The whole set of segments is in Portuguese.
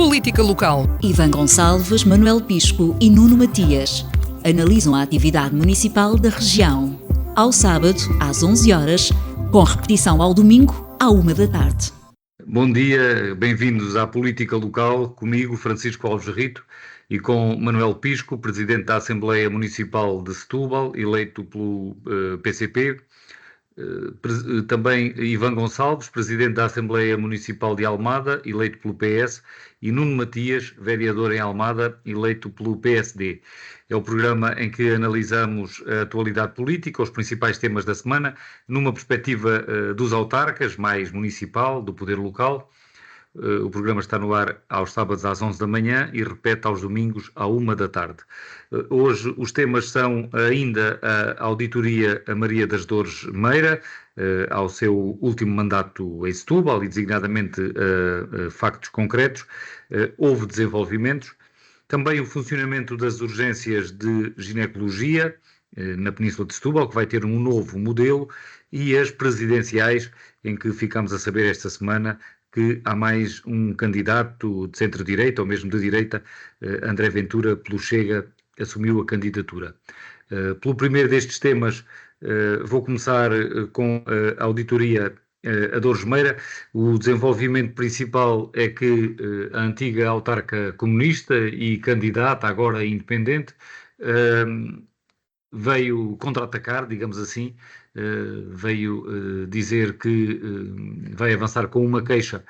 Política local. Ivan Gonçalves, Manuel Pisco e Nuno Matias analisam a atividade municipal da região. Ao sábado, às 11 horas, com repetição ao domingo, à 1 da tarde. Bom dia, bem-vindos à Política Local, comigo, Francisco Alves Rito, e com Manuel Pisco, Presidente da Assembleia Municipal de Setúbal, eleito pelo PCP, também Ivan Gonçalves, Presidente da Assembleia Municipal de Almada, eleito pelo PS, e Nuno Matias, vereador em Almada, eleito pelo PSD. É o programa em que analisamos a atualidade política, os principais temas da semana, numa perspectiva dos autarcas, mais municipal, do poder local. O programa está no ar aos sábados às 11 da manhã e repete aos domingos à 1 da tarde. Hoje os temas são ainda a auditoria a Maria das Dores Meira, ao seu último mandato em Setúbal e designadamente factos concretos. Houve desenvolvimentos. Também o funcionamento das urgências de ginecologia na Península de Setúbal, que vai ter um novo modelo, e as presidenciais, em que ficamos a saber esta semana que há mais um candidato de centro-direita, ou mesmo de direita, André Ventura, pelo Chega, assumiu a candidatura. Pelo primeiro destes temas, vou começar com a auditoria a Dores Meira. O desenvolvimento principal é que a antiga autarca comunista e candidata, agora independente, veio contra-atacar, digamos assim, veio dizer que vai avançar com uma queixa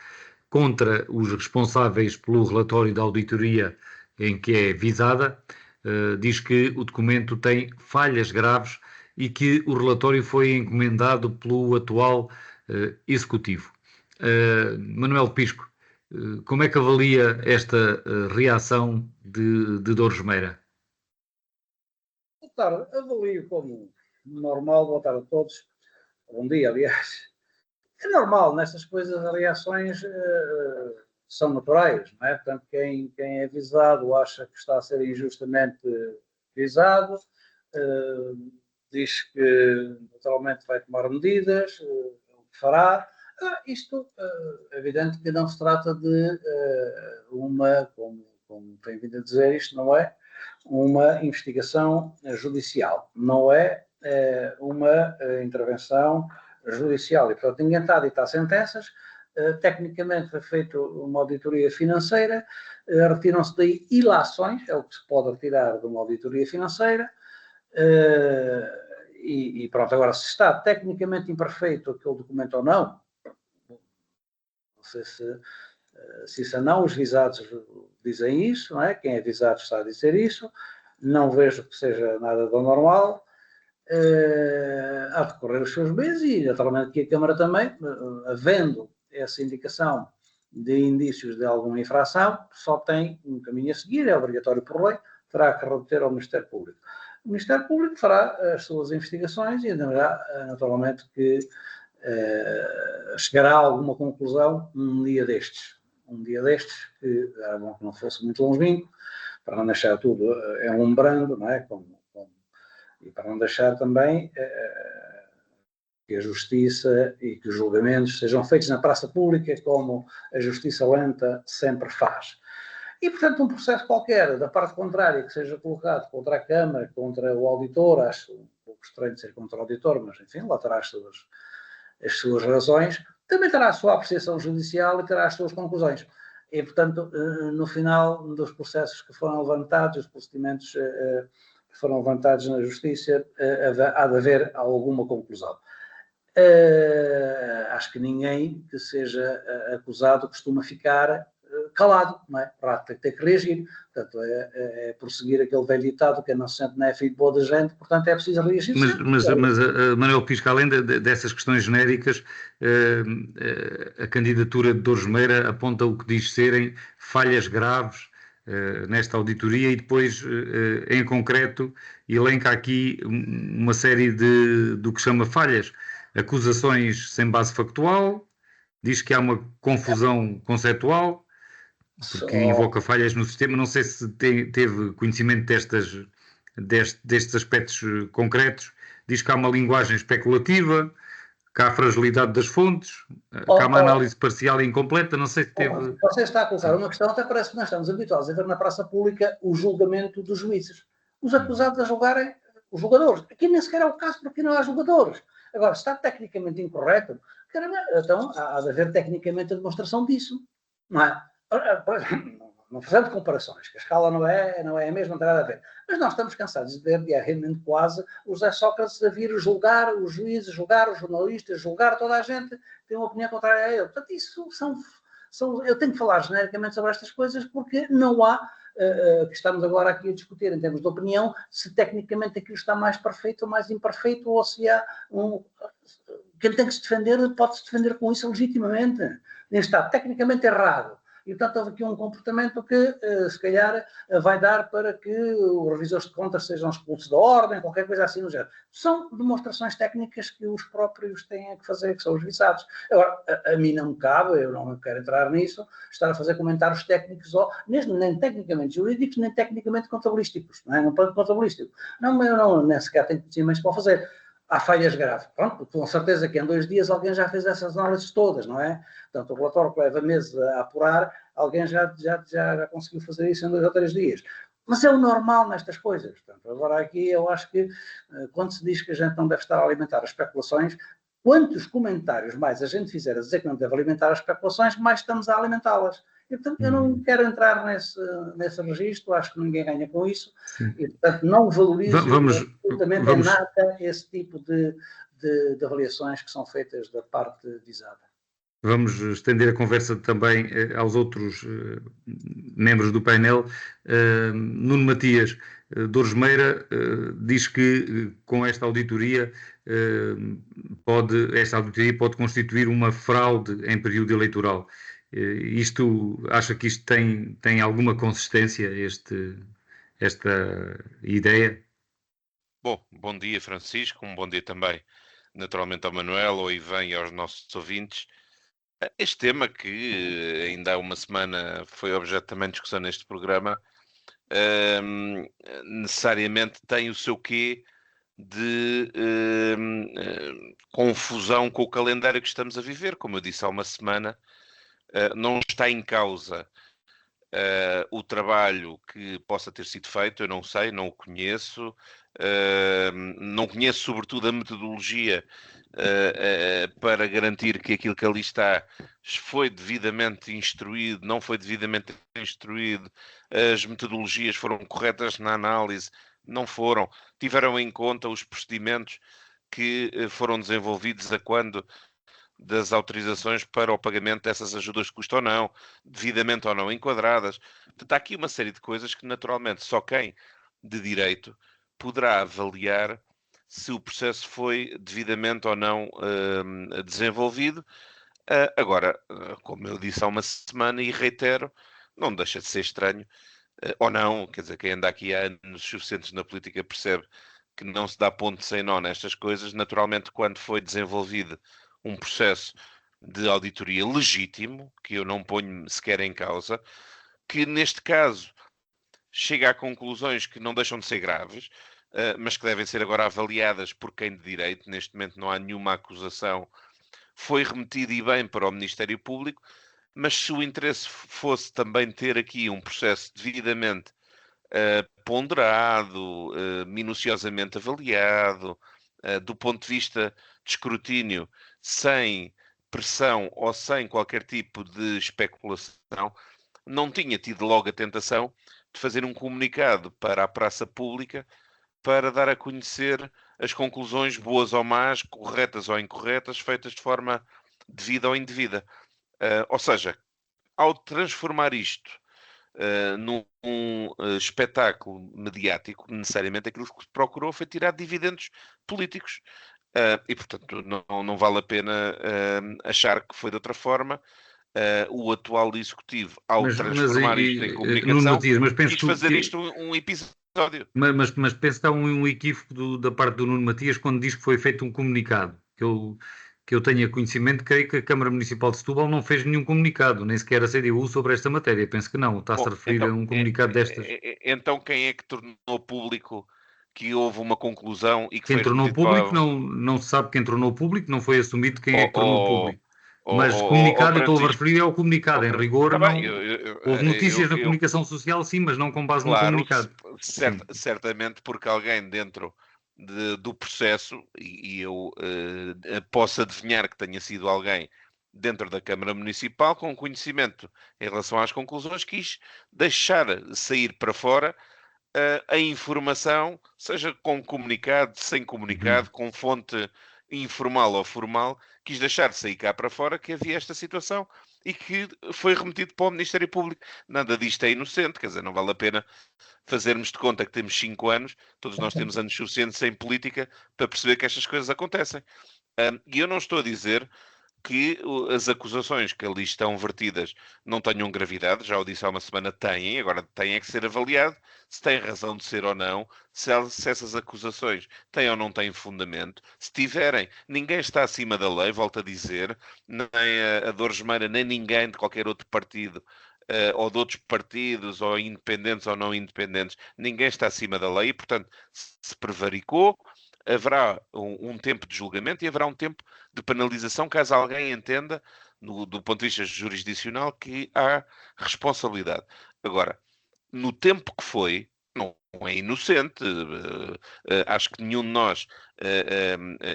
contra os responsáveis pelo relatório da auditoria em que é visada. Diz que o documento tem falhas graves e que o relatório foi encomendado pelo atual executivo. Manuel Pisco, como é que avalia esta reação de Dores Meira? Boa tarde, avalio como normal. Boa tarde a todos. Bom dia, aliás. É normal, nestas coisas as reações são naturais, não é? Portanto, quem é visado acha que está a ser injustamente visado, diz que naturalmente vai tomar medidas, o que fará. Isto é evidente que não se trata de uma, como tem vindo a dizer, isto não é uma investigação judicial, não é uma intervenção judicial e, portanto, ninguém está a ditar sentenças. Tecnicamente foi feita uma auditoria financeira, retiram-se daí ilações, é o que se pode retirar de uma auditoria financeira, e pronto, agora se está tecnicamente imperfeito aquele documento ou não sei se isso não, os visados dizem isso, não é? Quem é visado está a dizer isso, não vejo que seja nada do normal. A decorrer os seus meses e naturalmente que a Câmara também, havendo essa indicação de indícios de alguma infração, só tem um caminho a seguir, é obrigatório por lei, terá que remeter ao Ministério Público. O Ministério Público fará as suas investigações e andará naturalmente que chegará a alguma conclusão um dia destes, que era bom que não fosse muito longínquo, para não deixar tudo umbrando, não é? E para não deixar também que a justiça e que os julgamentos sejam feitos na praça pública, como a justiça lenta sempre faz. E, portanto, um processo qualquer da parte contrária que seja colocado contra a Câmara, contra o auditor, acho um pouco estranho ser contra o auditor, mas, enfim, lá terá as suas razões, também terá a sua apreciação judicial e terá as suas conclusões. E, portanto, no final dos processos que foram levantados, os procedimentos que foram levantados na Justiça, há de haver alguma conclusão. Acho que ninguém que seja acusado costuma ficar calado, não é? Para ter que reagir. Portanto, é prosseguir aquele velho ditado que não se sente na filho de boa da gente, portanto é preciso reagir. Mas Manuel Pisco, além dessas questões genéricas, a candidatura de Dores Meira aponta o que diz serem falhas graves nesta auditoria e depois, em concreto, elenca aqui uma série do que chama falhas. Acusações sem base factual, diz que há uma confusão conceptual, porque invoca falhas no sistema. Não sei se teve conhecimento destes aspectos concretos. Diz que há uma linguagem especulativa, que há fragilidade das fontes, que há uma análise parcial e incompleta, não sei se teve... Você está a colocar uma questão, até parece que nós estamos habituados a ver na praça pública o julgamento dos juízes. Os acusados a julgarem os jogadores. Aqui nem sequer é o caso, porque não há jogadores. Agora, se está tecnicamente incorreto, caramba, então há de haver tecnicamente a demonstração disso. Não é? Não fazemos comparações, que a escala não é a mesma, não tem nada a ver. Mas nós estamos cansados de ver diariamente quase o José Sócrates a vir julgar os juízes, julgar os jornalistas, julgar toda a gente que tem uma opinião contrária a ele. Portanto, isso eu tenho que falar genericamente sobre estas coisas porque não há, que estamos agora aqui a discutir em termos de opinião, se tecnicamente aquilo está mais perfeito ou mais imperfeito, ou se há quem tem que se defender pode-se defender com isso legitimamente. Nem está tecnicamente errado. E, portanto, houve aqui um comportamento que, se calhar, vai dar para que os revisores de contas sejam expulsos da ordem, qualquer coisa assim no género. São demonstrações técnicas que os próprios têm que fazer, que são os visados. Agora, a mim não me cabe, eu não quero entrar nisso, estar a fazer comentários técnicos, nem tecnicamente jurídicos, nem tecnicamente contabilísticos, não é? Não plano contabilístico. Não, eu nem sequer tenho conhecimentos para fazer. Há falhas graves. Pronto, com certeza que em 2 dias alguém já fez essas análises todas, não é? Portanto, o relatório que leva meses a apurar, alguém já conseguiu fazer isso em 2 ou 3 dias. Mas é o normal nestas coisas. Portanto, agora aqui eu acho que quando se diz que a gente não deve estar a alimentar as especulações, quantos comentários mais a gente fizer a dizer que não deve alimentar as especulações, mais estamos a alimentá-las. E, portanto, eu não quero entrar nesse registro, acho que ninguém ganha com isso, e, portanto, não valorizo absolutamente nada esse tipo de avaliações que são feitas da parte visada. Vamos estender a conversa também aos outros membros do painel. Nuno Matias, Dores Meira diz que com esta auditoria pode constituir uma fraude em período eleitoral. Acha que isto tem alguma consistência, esta ideia? Bom dia, Francisco, um bom dia também, naturalmente, ao Manuel, ao Ivan e aos nossos ouvintes. Este tema, que ainda há uma semana foi objeto também de discussão neste programa, necessariamente tem o seu quê de confusão com o calendário que estamos a viver. Como eu disse há uma semana, não está em causa o trabalho que possa ter sido feito, eu não sei, não o conheço, não conheço sobretudo a metodologia para garantir que aquilo que ali está foi devidamente instruído, não foi devidamente instruído, as metodologias foram corretas na análise, não foram, tiveram em conta os procedimentos que foram desenvolvidos a quando das autorizações para o pagamento dessas ajudas de custo ou não, devidamente ou não enquadradas. Portanto, há aqui uma série de coisas que, naturalmente, só quem de direito poderá avaliar se o processo foi devidamente ou não desenvolvido. Agora, como eu disse há uma semana e reitero, não deixa de ser estranho, ou não, quer dizer, quem anda aqui há anos suficientes na política percebe que não se dá ponto sem nó nestas coisas. Naturalmente, quando foi desenvolvido um processo de auditoria legítimo, que eu não ponho sequer em causa, que neste caso chega a conclusões que não deixam de ser graves, mas que devem ser agora avaliadas por quem de direito. Neste momento não há nenhuma acusação, foi remetido e bem para o Ministério Público, mas se o interesse fosse também ter aqui um processo devidamente ponderado, minuciosamente avaliado, do ponto de vista de escrutínio, sem pressão ou sem qualquer tipo de especulação, não tinha tido logo a tentação de fazer um comunicado para a praça pública para dar a conhecer as conclusões, boas ou más, corretas ou incorretas, feitas de forma devida ou indevida. Ou seja, ao transformar isto num espetáculo mediático, necessariamente aquilo que se procurou foi tirar dividendos políticos. E, portanto, não vale a pena achar que foi de outra forma. O atual Executivo, ao transformar isto em comunicação, quis fazer isto um episódio. Mas penso que há um equívoco da parte do Nuno Matias quando diz que foi feito um comunicado. Que eu tenha conhecimento, creio que a Câmara Municipal de Setúbal não fez nenhum comunicado, nem sequer a CDU, sobre esta matéria. Penso que não. Está-se a referir a um comunicado destas. Então quem é que tornou público que houve uma conclusão e que Quem foi tornou remetido público, para... não se sabe quem tornou público, não foi assumido quem é que tornou público. Mas Ó comunicado, eu estou a Francisco, referir ao comunicado. Em rigor, está bem, não. Houve notícias na comunicação social, sim, mas não com base num claro, comunicado. certamente porque alguém dentro do processo, e eu posso adivinhar que tenha sido alguém dentro da Câmara Municipal com conhecimento em relação às conclusões, quis deixar sair para fora a informação, seja com comunicado, sem comunicado, com fonte informal ou formal, quis deixar de sair cá para fora que havia esta situação e que foi remetido para o Ministério Público. Nada disto é inocente, quer dizer, não vale a pena fazermos de conta que temos 5 anos, todos nós temos anos suficientes em política para perceber que estas coisas acontecem. E eu não estou a dizer que as acusações que ali estão vertidas não tenham gravidade, já o disse há uma semana, têm, agora têm é que ser avaliado se tem razão de ser ou não, se essas acusações têm ou não têm fundamento. Se tiverem, ninguém está acima da lei, volto a dizer, nem a Dores Meira, nem ninguém de qualquer outro partido, ou de outros partidos, ou independentes ou não independentes, ninguém está acima da lei e, portanto, se prevaricou, haverá um tempo de julgamento e haverá um tempo de penalização caso alguém entenda, do ponto de vista jurisdicional, que há responsabilidade. Agora, no tempo que foi, não é inocente. Acho que nenhum de nós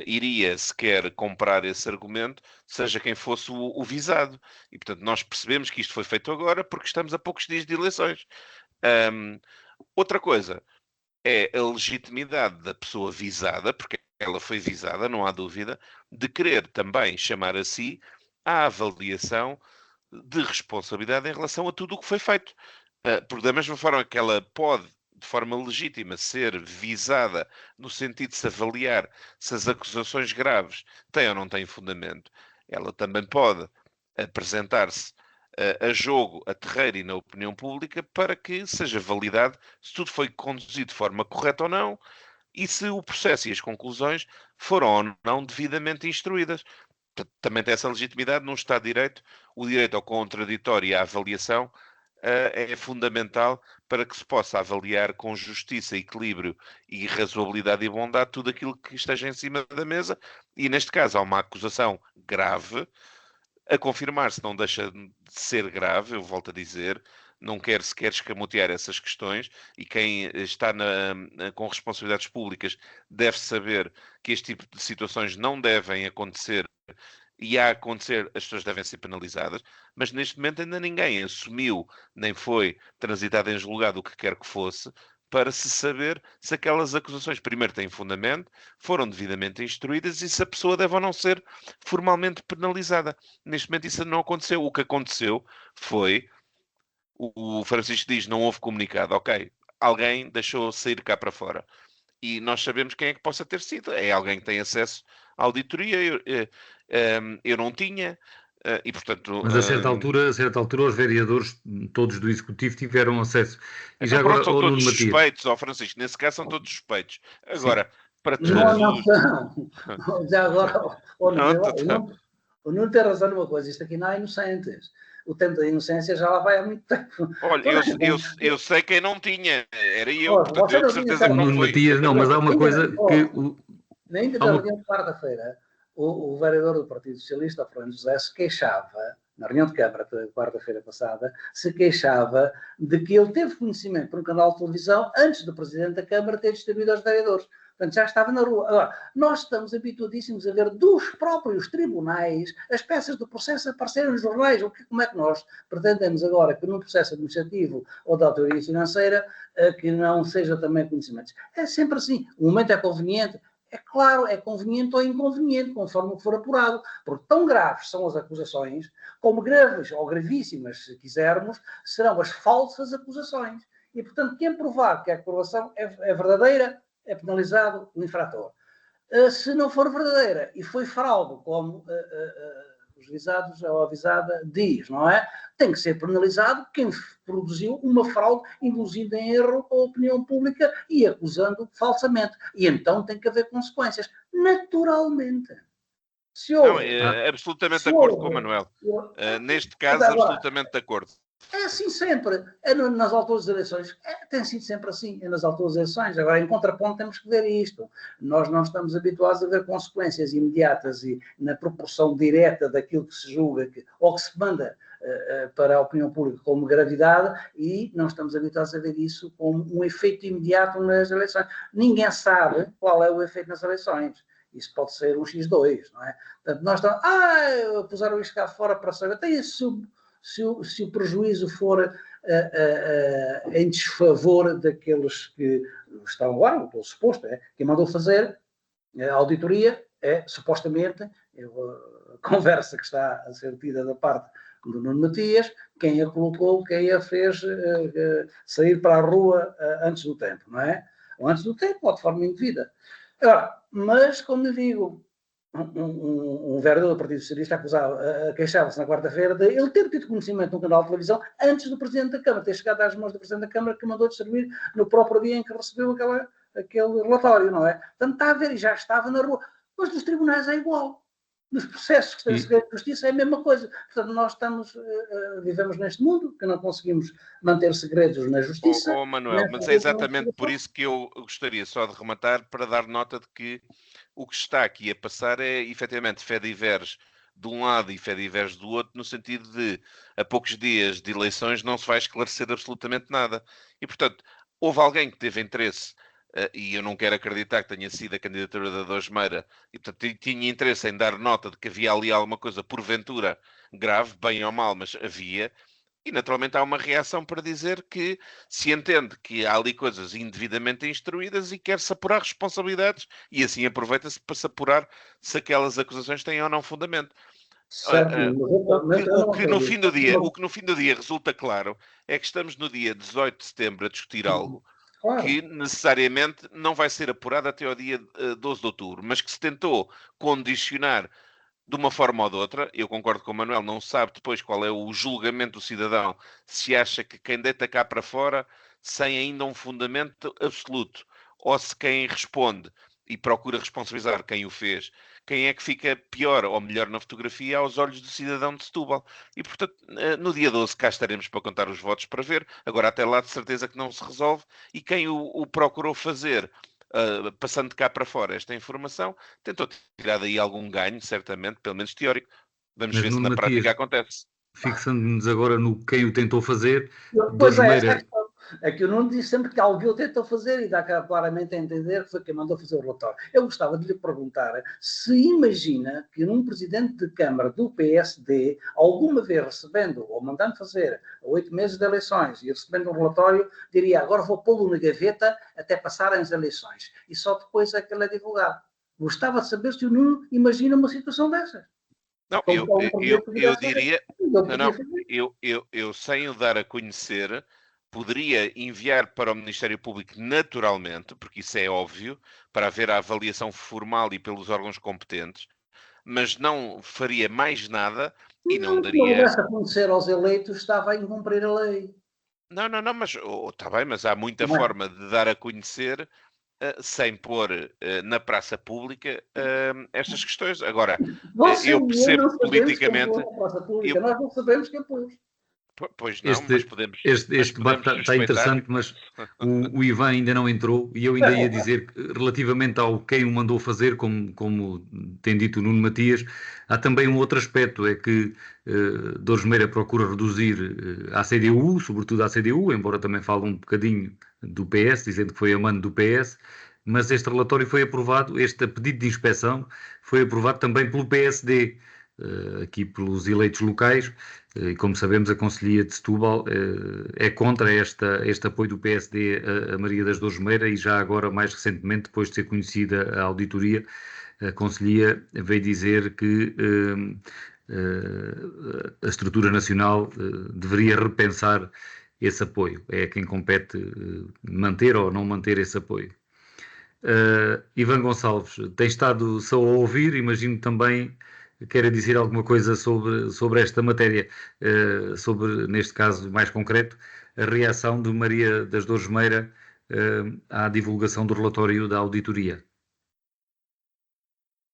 iria sequer comprar esse argumento, seja quem fosse o visado. E, portanto, nós percebemos que isto foi feito agora porque estamos a poucos dias de eleições. Outra coisa é a legitimidade da pessoa visada, porque ela foi visada, não há dúvida, de querer também chamar a si a avaliação de responsabilidade em relação a tudo o que foi feito. Porque da mesma forma que ela pode, de forma legítima, ser visada no sentido de se avaliar se as acusações graves têm ou não têm fundamento, ela também pode apresentar-se a jogo, a terreiro e na opinião pública para que seja validado se tudo foi conduzido de forma correta ou não e se o processo e as conclusões foram ou não devidamente instruídas. Também tem essa legitimidade num Estado de Direito. O direito ao contraditório e à avaliação é fundamental para que se possa avaliar com justiça, equilíbrio e razoabilidade e bondade tudo aquilo que esteja em cima da mesa. E neste caso há uma acusação grave. A confirmar-se não deixa de ser grave, eu volto a dizer, não quero sequer escamotear essas questões e quem está com responsabilidades públicas deve saber que este tipo de situações não devem acontecer e a acontecer as pessoas devem ser penalizadas, mas neste momento ainda ninguém assumiu, nem foi transitado em julgado o que quer que fosse, para se saber se aquelas acusações, primeiro, têm fundamento, foram devidamente instruídas e se a pessoa deve ou não ser formalmente penalizada. Neste momento isso não aconteceu. O que aconteceu foi, o Francisco diz, não houve comunicado. Ok, alguém deixou sair cá para fora. E nós sabemos quem é que possa ter sido. É alguém que tem acesso à auditoria. Eu não tinha. E, portanto, Mas a certa altura, os vereadores, todos do Executivo, tiveram acesso. E já então agora, pronto, são Nuno todos Matias. suspeitos, Francisco. Nesse caso são todos suspeitos. Sim. Agora, para Não, todos não os... são. Já agora, Não, o Nuno tem razão numa coisa, isto aqui não há inocentes. O tempo da inocência já lá vai há muito tempo. olha, eu sei quem não tinha, era eu, Oh, portanto você eu de não tinha certeza que O não Nuno foi. Matias, não, mas há uma coisa que... Ainda há na uma... reunião de quarta-feira, o vereador do Partido Socialista, Fernando José, se queixava, na reunião de Câmara de quarta-feira passada, se queixava de que ele teve conhecimento por um canal de televisão antes do Presidente da Câmara ter distribuído aos vereadores. Portanto, já estava na rua. Agora, nós estamos habituadíssimos a ver dos próprios tribunais as peças do processo aparecerem nos jornais. Como é que nós pretendemos agora que num processo administrativo ou de autoria financeira que não seja também conhecimento? É sempre assim. O momento é conveniente. É claro, é conveniente ou inconveniente, conforme o que for apurado. Porque tão graves são as acusações, como graves ou gravíssimas, se quisermos, serão as falsas acusações. E, portanto, quem provar que a acusação é verdadeira, é penalizado o infrator. Se não for verdadeira e foi fraude, como os visados ou a avisada diz, não é? Tem que ser penalizado quem produziu uma fraude induzindo em erro a opinião pública e acusando falsamente. E então tem que haver consequências. Naturalmente. Se houve... Não, absolutamente de acordo com o Manuel. Neste caso, agora, absolutamente de acordo. É assim sempre. Nas alturas das eleições. Tem sido sempre assim. É nas alturas das eleições. Agora, em contraponto, temos que ver isto. Nós não estamos habituados a ver consequências imediatas e na proporção direta daquilo que se julga ou que se manda para a opinião pública como gravidade, e não estamos habituados a ver isso como um efeito imediato nas eleições. Ninguém sabe qual é o efeito nas eleições. Isso pode ser um X2, não é? Portanto, nós estamos, puseram isto cá fora para saber. Tem isso. Se o prejuízo for em desfavor daqueles que estão agora, pelo suposto, quem mandou fazer a auditoria supostamente, a conversa que está a ser tida da parte do Nuno Matias, quem a colocou, quem a fez sair para a rua antes do tempo, não é? Ou antes do tempo, ou de forma indevida. Agora, mas, como eu digo, um vereador do Partido Socialista queixava-se na quarta-feira de ele ter tido conhecimento num canal de televisão antes do Presidente da Câmara, ter chegado às mãos do Presidente da Câmara, que mandou distribuir no próprio dia em que recebeu aquele relatório, não é? Portanto, está a ver, e já estava na rua. Mas dos tribunais é igual. Nos processos que têm segredo de justiça é a mesma coisa. Portanto, nós vivemos neste mundo que não conseguimos manter segredos na justiça. Manuel, mas é exatamente por isso que eu gostaria só de rematar para dar nota de que o que está aqui a passar é, efetivamente, fé diverge de um lado e fé diverge do outro, no sentido de, a poucos dias de eleições, não se vai esclarecer absolutamente nada. E, portanto, houve alguém que teve interesse, e eu não quero acreditar que tenha sido a candidatura da Dores Meira, e, portanto, tinha interesse em dar nota de que havia ali alguma coisa, porventura, grave, bem ou mal, mas havia. E, naturalmente, há uma reação para dizer que se entende que há ali coisas indevidamente instruídas e quer-se apurar responsabilidades e assim aproveita-se para se apurar se aquelas acusações têm ou não fundamento. Certo, O que no fim do dia resulta claro é que estamos no dia 18 de setembro a discutir algo que necessariamente não vai ser apurado até ao dia 12 de outubro, mas que se tentou condicionar de uma forma ou de outra. Eu concordo com o Manuel, não sabe depois qual é o julgamento do cidadão, se acha que quem deita cá para fora sem ainda um fundamento absoluto, ou se quem responde e procura responsabilizar quem o fez, quem é que fica pior ou melhor na fotografia aos olhos do cidadão de Setúbal. E, portanto, no dia 12 cá estaremos para contar os votos para ver. Agora, até lá, de certeza que não se resolve. E quem o procurou fazer, passando de cá para fora esta informação, tentou tirar daí algum ganho, certamente, pelo menos teórico. Vamos ver se na prática acontece. Fixando-nos agora no quem o tentou fazer. Pois é que o Nuno diz sempre que alguém o tentou fazer e dá claramente a entender que foi quem mandou fazer o relatório. Eu gostava de lhe perguntar se imagina que um presidente de Câmara do PSD, alguma vez recebendo ou mandando fazer 8 meses de eleições e recebendo um relatório, diria agora vou pô-lo na gaveta até passarem as eleições e só depois é que ele é divulgado. Gostava de saber se o Nuno imagina uma situação dessas. Não, eu diria, eu sem o dar a conhecer, poderia enviar para o Ministério Público naturalmente, porque isso é óbvio, para haver a avaliação formal e pelos órgãos competentes, mas não faria mais nada e não daria... Se acontecer aos eleitos, estava a incumprir a lei. Não, mas está bem, mas há muita forma de dar a conhecer sem pôr na praça pública estas questões. Agora, eu percebo politicamente... Nós não sabemos quem pôs. Pois não, mas podemos... Este debate está interessante, mas o Ivan ainda não entrou e eu ainda ia dizer que, relativamente ao quem o mandou fazer, como tem dito o Nuno Matias, há também um outro aspecto, é que Dores Meira procura reduzir a CDU, sobretudo a CDU, embora também fale um bocadinho do PS, dizendo que foi a mano do PS, mas este relatório foi aprovado, este pedido de inspeção foi aprovado também pelo PSD, aqui pelos eleitos locais, e como sabemos a Conselhia de Setúbal é contra este apoio do PSD a Maria das Dores Meira e já agora, mais recentemente, depois de ser conhecida a auditoria, a Conselhia veio dizer que a estrutura nacional deveria repensar esse apoio. É quem compete manter ou não manter esse apoio. Ivan Gonçalves, tem estado só a ouvir, imagino também queira dizer alguma coisa sobre esta matéria, sobre, neste caso mais concreto, a reação de Maria das Dores Meira à divulgação do relatório da auditoria.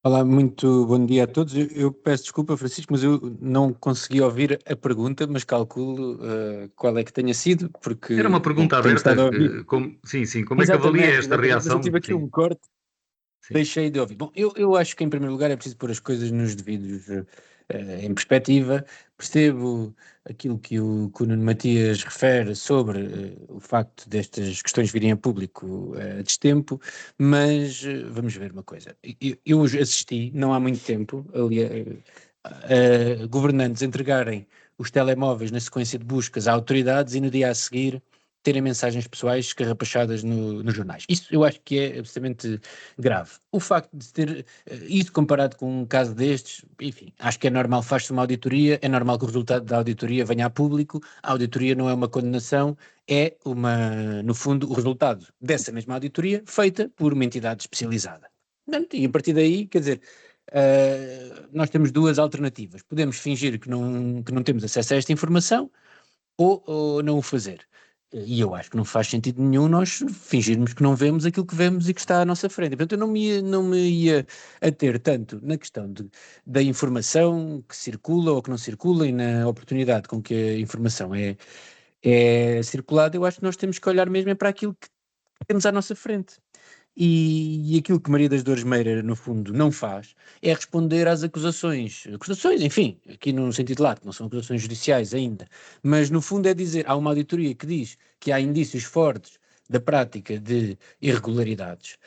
Olá, muito bom dia a todos. Eu peço desculpa, Francisco, mas eu não consegui ouvir a pergunta, mas calculo qual é que tenha sido, Era uma porque, bom, pergunta tenho aberta, estado a ouvir. sim, como é que avalia Exatamente, esta exatamente, mas eu reação? tive aqui Sim, um corte. sim. Deixei de ouvir. Bom, eu acho que em primeiro lugar é preciso pôr as coisas nos devidos em perspectiva. Percebo aquilo que o Nuno Matias refere sobre o facto destas questões virem a público a destempo, mas vamos ver uma coisa. Eu hoje assisti, não há muito tempo, ali, a governantes entregarem os telemóveis na sequência de buscas a autoridades e no dia a seguir terem mensagens pessoais escarrapachadas nos jornais. Isso eu acho que é absolutamente grave. O facto de ter isso comparado com um caso destes, enfim, acho que é normal, faz-se uma auditoria, é normal que o resultado da auditoria venha a público, a auditoria não é uma condenação, é no fundo, o resultado dessa mesma auditoria feita por uma entidade especializada. Portanto, e a partir daí, quer dizer, nós temos duas alternativas. Podemos fingir que não temos acesso a esta informação ou não o fazer. E eu acho que não faz sentido nenhum nós fingirmos que não vemos aquilo que vemos e que está à nossa frente. Portanto, eu não me ia ater tanto na questão da informação que circula ou que não circula e na oportunidade com que a informação é circulada. Eu acho que nós temos que olhar mesmo para aquilo que temos à nossa frente. E aquilo que Maria das Dores Meira, no fundo, não faz é responder às acusações, enfim, aqui no sentido lato, não são acusações judiciais ainda, mas no fundo é dizer, há uma auditoria que diz que há indícios fortes da prática de irregularidades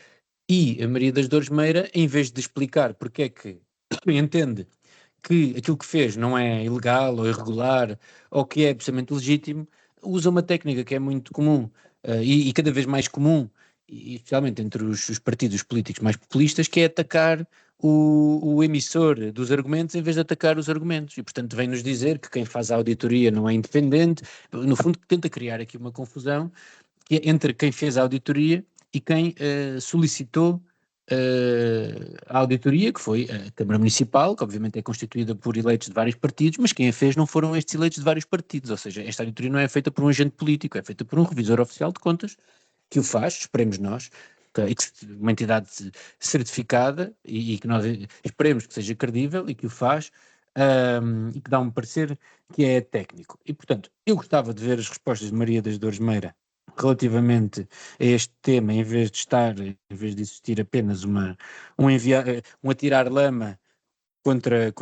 e a Maria das Dores Meira, em vez de explicar porque é que entende que aquilo que fez não é ilegal ou irregular ou que é absolutamente legítimo, usa uma técnica que é muito comum e cada vez mais comum, e especialmente entre os partidos políticos mais populistas, que é atacar o emissor dos argumentos em vez de atacar os argumentos. E, portanto, vem-nos dizer que quem faz a auditoria não é independente, no fundo, tenta criar aqui uma confusão que é entre quem fez a auditoria e quem solicitou a auditoria, que foi a Câmara Municipal, que obviamente é constituída por eleitos de vários partidos, mas quem a fez não foram estes eleitos de vários partidos, ou seja, esta auditoria não é feita por um agente político, é feita por um revisor oficial de contas, que o faz, esperemos nós, uma entidade certificada e que nós esperemos que seja credível e que o faz, e que dá um parecer que é técnico. E, portanto, eu gostava de ver as respostas de Maria das Dores Meira relativamente a este tema, em vez de existir apenas um atirar lama contra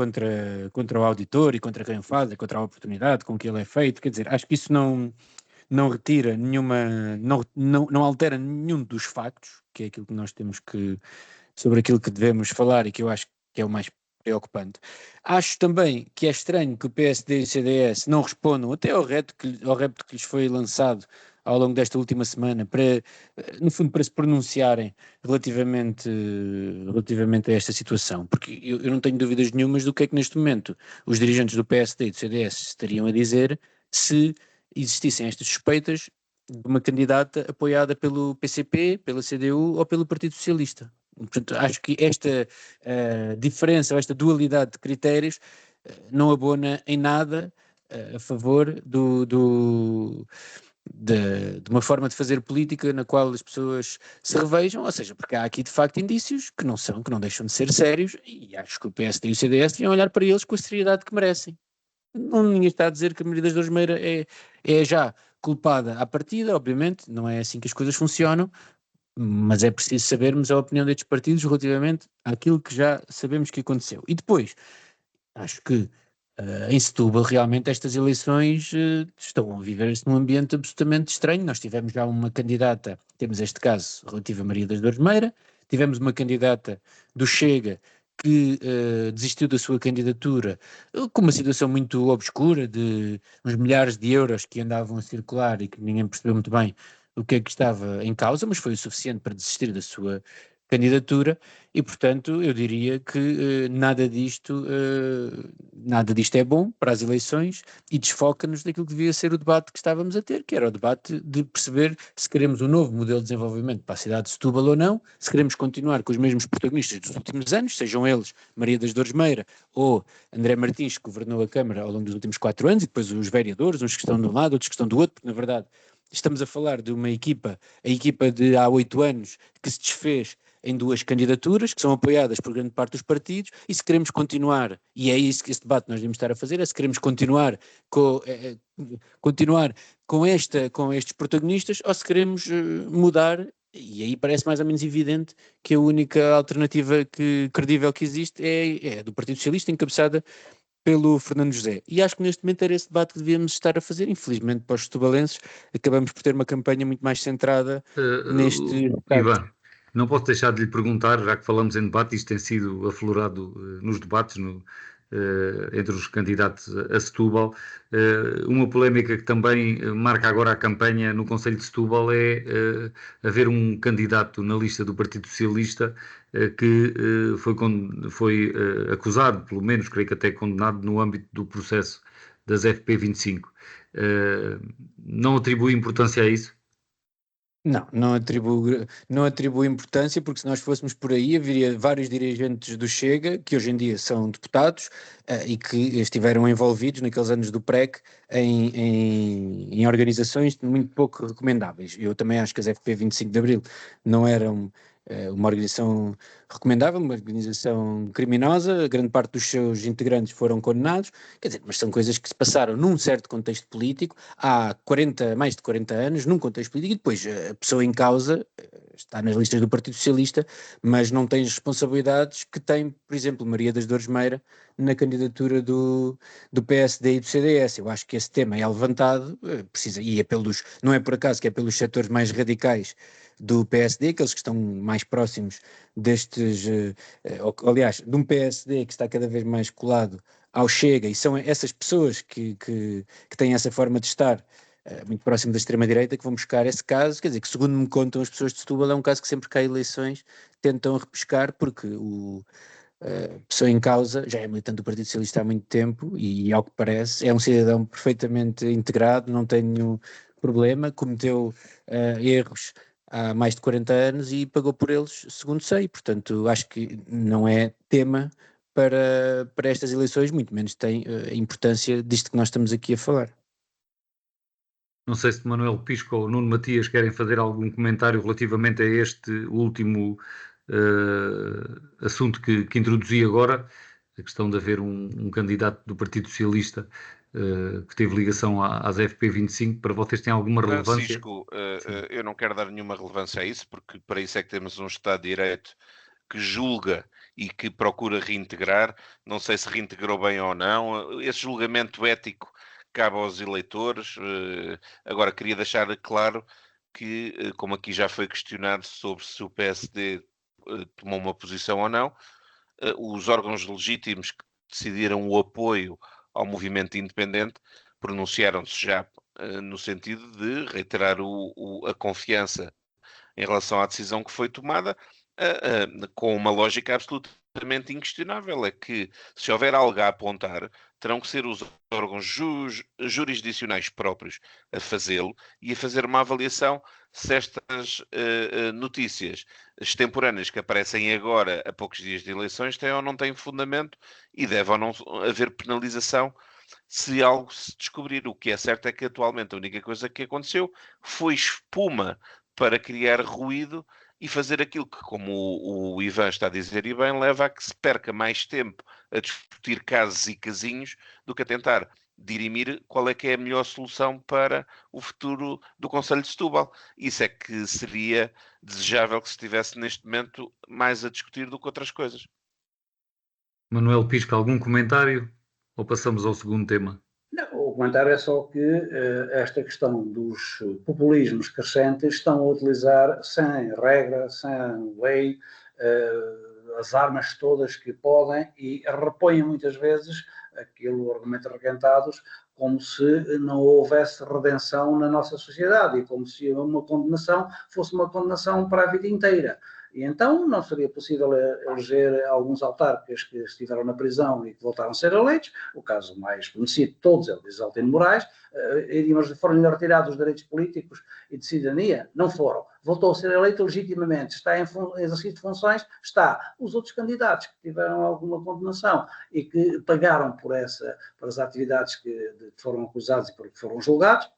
o auditor e contra quem o faz, e contra a oportunidade com que ele é feito, quer dizer, acho que isso não retira nenhuma, não altera nenhum dos factos, que é aquilo que nós temos sobre aquilo que devemos falar e que eu acho que é o mais preocupante. Acho também que é estranho que o PSD e o CDS não respondam até ao repto que lhes foi lançado ao longo desta última semana, no fundo, para se pronunciarem relativamente a esta situação, porque eu não tenho dúvidas nenhumas do que é que neste momento os dirigentes do PSD e do CDS estariam a dizer se existissem estas suspeitas de uma candidata apoiada pelo PCP, pela CDU ou pelo Partido Socialista. Portanto, acho que esta diferença, ou esta dualidade de critérios não abona em nada a favor de uma forma de fazer política na qual as pessoas se revejam, ou seja, porque há aqui de facto indícios que não deixam de ser sérios e acho que o PSD e o CDS deviam olhar para eles com a seriedade que merecem. Ninguém está a dizer que a Maria das Dores Meira é já culpada à partida, obviamente, não é assim que as coisas funcionam, mas é preciso sabermos a opinião destes partidos relativamente àquilo que já sabemos que aconteceu. E depois, acho que em Setúbal realmente estas eleições estão a viver-se num ambiente absolutamente estranho. Nós tivemos já uma candidata, temos este caso relativo a Maria das Dores Meira, tivemos uma candidata do Chega que desistiu da sua candidatura com uma situação muito obscura de uns milhares de euros que andavam a circular e que ninguém percebeu muito bem o que é que estava em causa, mas foi o suficiente para desistir da sua candidatura e, portanto, eu diria que nada disto é bom para as eleições e desfoca-nos daquilo que devia ser o debate que estávamos a ter, que era o debate de perceber se queremos um novo modelo de desenvolvimento para a cidade de Setúbal ou não, se queremos continuar com os mesmos protagonistas dos últimos anos, sejam eles Maria das Dores Meira ou André Martins, que governou a Câmara ao longo dos últimos 4 anos, e depois os vereadores, uns que estão de um lado, outros que estão do outro, porque na verdade estamos a falar de a equipa de há 8 anos que se desfez em duas candidaturas que são apoiadas por grande parte dos partidos, e se queremos continuar, e é isso que esse debate nós devemos estar a fazer, é se queremos continuar com estes protagonistas ou se queremos mudar. E aí parece mais ou menos evidente que a única alternativa credível que existe é a do Partido Socialista, encabeçada pelo Fernando José. E acho que neste momento era esse debate que devíamos estar a fazer. Infelizmente, para os setubalenses, acabamos por ter uma campanha muito mais centrada neste caso. Ivan, não posso deixar de lhe perguntar, já que falamos em debate, isto tem sido aflorado nos debates entre os candidatos a Setúbal. Uma polémica que também marca agora a campanha no Conselho de Setúbal é haver um candidato na lista do Partido Socialista que foi acusado, pelo menos creio que até condenado, no âmbito do processo das FP25. Não atribui importância a isso? Não atribuo importância, porque se nós fôssemos por aí, haveria vários dirigentes do Chega, que hoje em dia são deputados, e que estiveram envolvidos naqueles anos do PREC em organizações muito pouco recomendáveis. Eu também acho que as FP 25 de Abril não eram uma organização recomendável, uma organização criminosa, grande parte dos seus integrantes foram condenados, quer dizer, mas são coisas que se passaram num certo contexto político, há mais de 40 anos, num contexto político, e depois a pessoa em causa está nas listas do Partido Socialista, mas não tem as responsabilidades que tem, por exemplo, Maria das Dores Meira na candidatura do PSD e do CDS. Eu acho que esse tema é levantado, não é por acaso que é pelos setores mais radicais do PSD, aqueles que estão mais próximos destes, aliás, de um PSD que está cada vez mais colado ao Chega, e são essas pessoas que têm essa forma de estar muito próximo da extrema-direita que vão buscar esse caso, quer dizer, que segundo me contam as pessoas de Setúbal, é um caso que sempre que há eleições tentam repescar, porque a pessoa em causa já é militante do Partido Socialista há muito tempo e, ao que parece, é um cidadão perfeitamente integrado, não tem nenhum problema, cometeu erros há mais de 40 anos e pagou por eles, segundo sei. Portanto, acho que não é tema para estas eleições, muito menos tem a importância disto que nós estamos aqui a falar. Não sei se Manuel Pisco ou Nuno Matias querem fazer algum comentário relativamente a este último assunto que introduzi agora, a questão de haver um candidato do Partido Socialista que teve ligação às FP25. Para vocês tem alguma relevância? Francisco, eu não quero dar nenhuma relevância a isso, porque para isso é que temos um Estado de Direito que julga e que procura reintegrar. Não sei se reintegrou bem ou não. Esse julgamento ético cabe aos eleitores. Agora, queria deixar claro que, como aqui já foi questionado sobre se o PSD tomou uma posição ou não, os órgãos legítimos que decidiram o apoio ao movimento independente pronunciaram-se já no sentido de reiterar a confiança em relação à decisão que foi tomada, com uma lógica absolutamente inquestionável. É que, se houver algo a apontar, terão que ser os órgãos jurisdicionais próprios a fazê-lo e a fazer uma avaliação se estas notícias extemporâneas que aparecem agora, a poucos dias de eleições, têm ou não têm fundamento e deve ou não haver penalização se algo se descobrir. O que é certo é que atualmente a única coisa que aconteceu foi espuma para criar ruído e fazer aquilo que, como o Ivan está a dizer e bem, leva a que se perca mais tempo a discutir casos e casinhos do que a tentar dirimir qual é que é a melhor solução para o futuro do Conselho de Setúbal. Isso é que seria desejável que se estivesse neste momento mais a discutir do que outras coisas. Manuel Pisco, algum comentário? Ou passamos ao segundo tema? Não, o comentário é só que esta questão dos populismos crescentes estão a utilizar, sem regra, sem lei, as armas todas que podem e repõem muitas vezes aquilo, argumentos requentados, como se não houvesse redenção na nossa sociedade e como se uma condenação fosse uma condenação para a vida inteira. E então não seria possível eleger alguns autarcas que estiveram na prisão e que voltaram a ser eleitos. O caso mais conhecido de todos é o de Isaltino Moraes, mas foram-lhe retirados os direitos políticos e de cidadania? Não foram. Voltou a ser eleito legitimamente, está em exercício de funções, está. Os outros candidatos que tiveram alguma condenação e que pagaram por as atividades que foram acusados e por que foram julgados,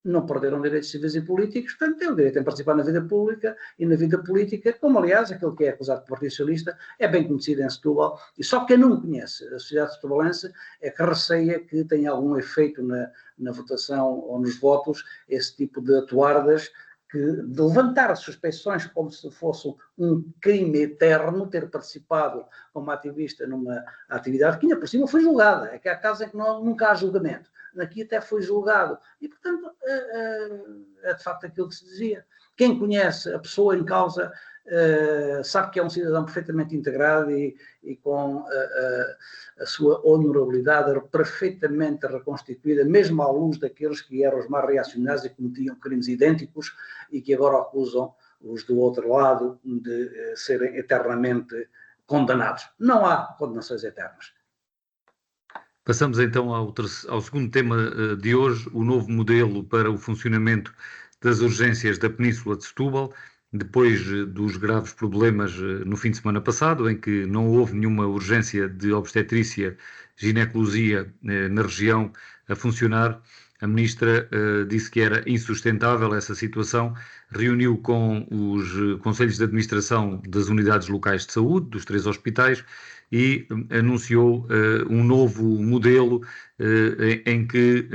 não perderam direitos civis e políticos, portanto têm o direito a participar na vida pública e na vida política, como aliás aquele que é acusado de Partido Socialista é bem conhecido em Setúbal, e só quem não conhece a sociedade setubalense é que receia que tenha algum efeito na votação ou nos votos esse tipo de atuardas, de levantar suspeições como se fosse um crime eterno ter participado como ativista numa atividade que ainda por cima foi julgada, é que há casos em que nunca há julgamento. Aqui até foi julgado. E, portanto, é de facto aquilo que se dizia. Quem conhece a pessoa em causa sabe que é um cidadão perfeitamente integrado e com a sua honorabilidade perfeitamente reconstituída, mesmo à luz daqueles que eram os mais reacionários e cometiam crimes idênticos e que agora acusam os do outro lado de serem eternamente condenados. Não há condenações eternas. Passamos então ao segundo tema de hoje, o novo modelo para o funcionamento das urgências da Península de Setúbal, depois dos graves problemas no fim de semana passado, em que não houve nenhuma urgência de obstetrícia, ginecologia na região a funcionar. A Ministra disse que era insustentável essa situação, reuniu com os conselhos de administração das unidades locais de saúde, dos 3 hospitais, e anunciou um novo modelo em que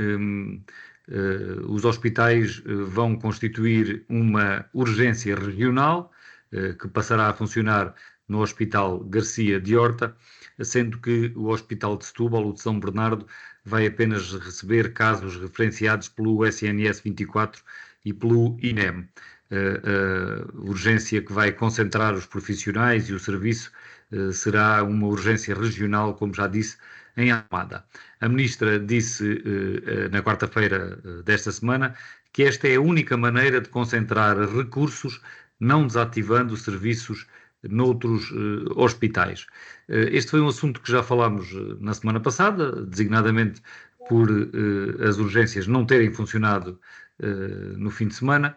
os hospitais vão constituir uma urgência regional que passará a funcionar no Hospital Garcia de Horta, sendo que o Hospital de Setúbal, o de São Bernardo, vai apenas receber casos referenciados pelo SNS 24 e pelo INEM. Urgência que vai concentrar os profissionais e o serviço será uma urgência regional, como já disse, em Almada. A Ministra disse na quarta-feira desta semana que esta é a única maneira de concentrar recursos, não desativando serviços noutros hospitais. Este foi um assunto que já falámos na semana passada, designadamente por as urgências não terem funcionado no fim de semana,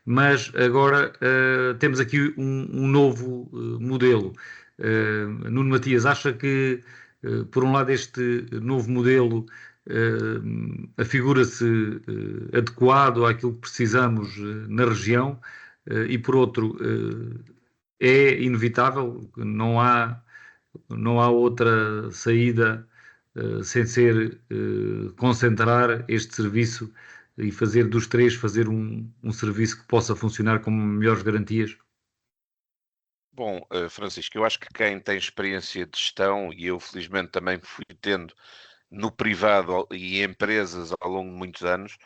mas agora temos aqui um novo modelo. Nuno Matias, acha que, por um lado, este novo modelo afigura-se adequado àquilo que precisamos na região e, por outro, é inevitável, não há outra saída sem ser concentrar este serviço e fazer dos 3, fazer um serviço que possa funcionar com melhores garantias? Bom, Francisco, eu acho que quem tem experiência de gestão, e eu felizmente também fui tendo no privado e em empresas ao longo de muitos anos,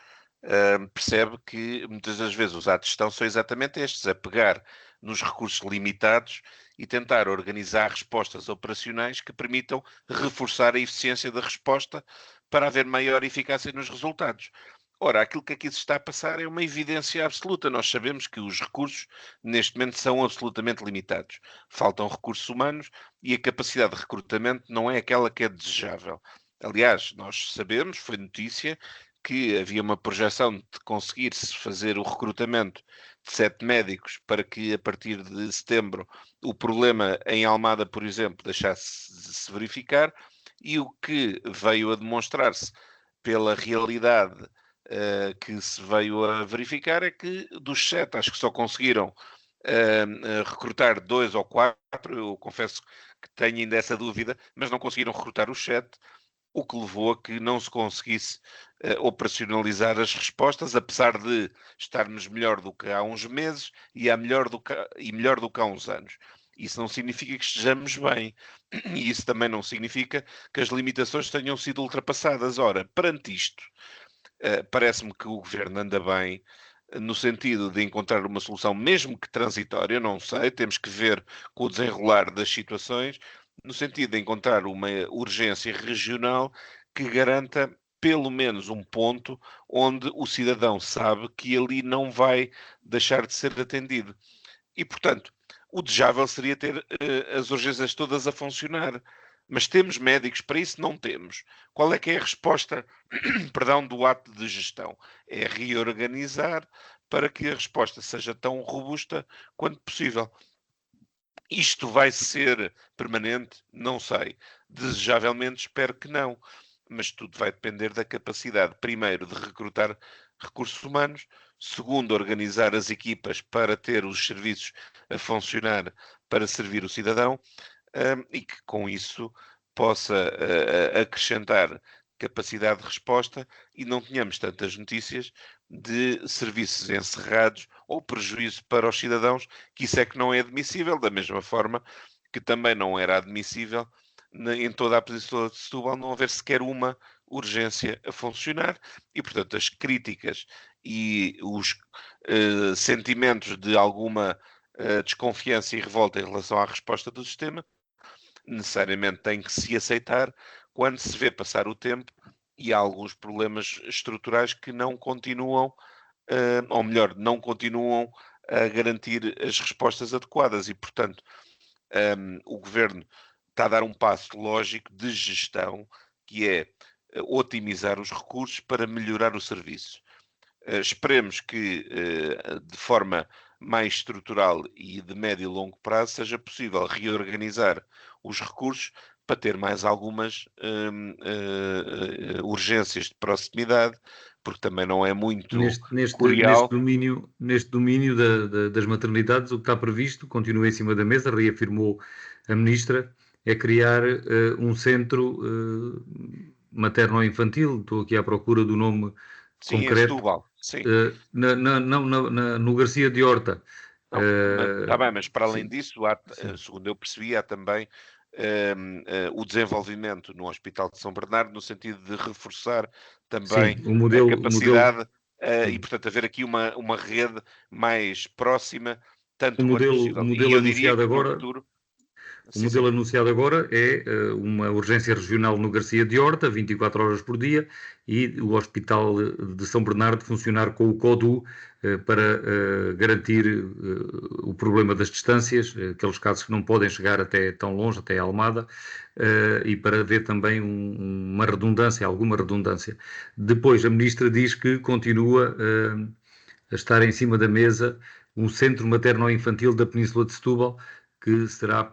percebe que muitas das vezes os atos de gestão são exatamente estes, a pegar nos recursos limitados e tentar organizar respostas operacionais que permitam reforçar a eficiência da resposta para haver maior eficácia nos resultados. Ora, aquilo que aqui se está a passar é uma evidência absoluta. Nós sabemos que os recursos, neste momento, são absolutamente limitados. Faltam recursos humanos e a capacidade de recrutamento não é aquela que é desejável. Aliás, nós sabemos, foi notícia, que havia uma projeção de conseguir-se fazer o recrutamento de 7 médicos para que, a partir de setembro, o problema em Almada, por exemplo, deixasse de se verificar, e o que veio a demonstrar-se pela realidade que se veio a verificar é que dos 7, acho que só conseguiram recrutar 2 ou 4, eu confesso que tenho ainda essa dúvida, mas não conseguiram recrutar os 7, o que levou a que não se conseguisse operacionalizar as respostas, apesar de estarmos melhor do que há uns meses e melhor do que há uns anos. Isso não significa que estejamos bem, e isso também não significa que as limitações tenham sido ultrapassadas. Ora, perante isto, parece-me que o Governo anda bem, no sentido de encontrar uma solução, mesmo que transitória, não sei, temos que ver com o desenrolar das situações, no sentido de encontrar uma urgência regional que garanta pelo menos um ponto onde o cidadão sabe que ali não vai deixar de ser atendido. E, portanto, o desejável seria ter as urgências todas a funcionar. Mas temos médicos para isso? Não temos. Qual é que é a resposta, perdão, do ato de gestão? É reorganizar para que a resposta seja tão robusta quanto possível. Isto vai ser permanente? Não sei. Desejavelmente espero que não. Mas tudo vai depender da capacidade, primeiro, de recrutar recursos humanos. Segundo, organizar as equipas para ter os serviços a funcionar para servir o cidadão, e que com isso possa acrescentar capacidade de resposta e não tenhamos tantas notícias de serviços encerrados ou prejuízo para os cidadãos, que isso é que não é admissível, da mesma forma que também não era admissível em toda a Península de Setúbal não haver sequer uma urgência a funcionar e, portanto, as críticas e os sentimentos de alguma desconfiança e revolta em relação à resposta do sistema necessariamente têm que se aceitar quando se vê passar o tempo e há alguns problemas estruturais que não continuam, ou melhor, não continuam a garantir as respostas adequadas e, portanto, o Governo está a dar um passo lógico de gestão, que é otimizar os recursos para melhorar o serviço. Esperemos que, de forma mais estrutural e de médio e longo prazo, seja possível reorganizar os recursos para ter mais algumas urgências de proximidade, porque também não é muito curial. Neste domínio das maternidades, o que está previsto, continua em cima da mesa, reafirmou a Ministra, é criar um centro materno-infantil, estou aqui à procura do nome sim, concreto. Em Setúbal, sim. No Garcia de Horta. Está bem, mas para além disso, há, segundo eu percebi, há também o desenvolvimento no Hospital de São Bernardo, no sentido de reforçar também a capacidade e, portanto, haver aqui uma rede mais próxima, tanto quanto possível. O modelo anunciado agora... Futuro, o modelo anunciado agora é uma urgência regional no Garcia de Horta, 24 horas por dia, e o Hospital de São Bernardo funcionar com o CODU para garantir o problema das distâncias, aqueles casos que não podem chegar até tão longe, até Almada, e para haver também alguma redundância. Depois, a Ministra diz que continua a estar em cima da mesa um centro materno-infantil da Península de Setúbal, que será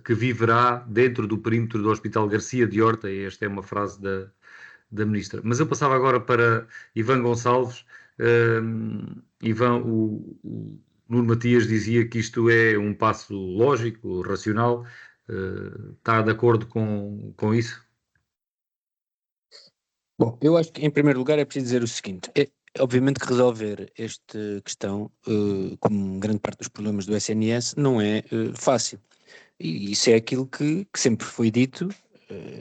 que viverá dentro do perímetro do Hospital Garcia de Horta, e esta é uma frase da Ministra. Mas eu passava agora para Ivan Gonçalves. Ivan, o Nuno Matias dizia que isto é um passo lógico, racional. Está de acordo com isso? Bom, eu acho que em primeiro lugar é preciso dizer o seguinte, obviamente que resolver esta questão, como grande parte dos problemas do SNS, não é fácil. E isso é aquilo que sempre foi dito,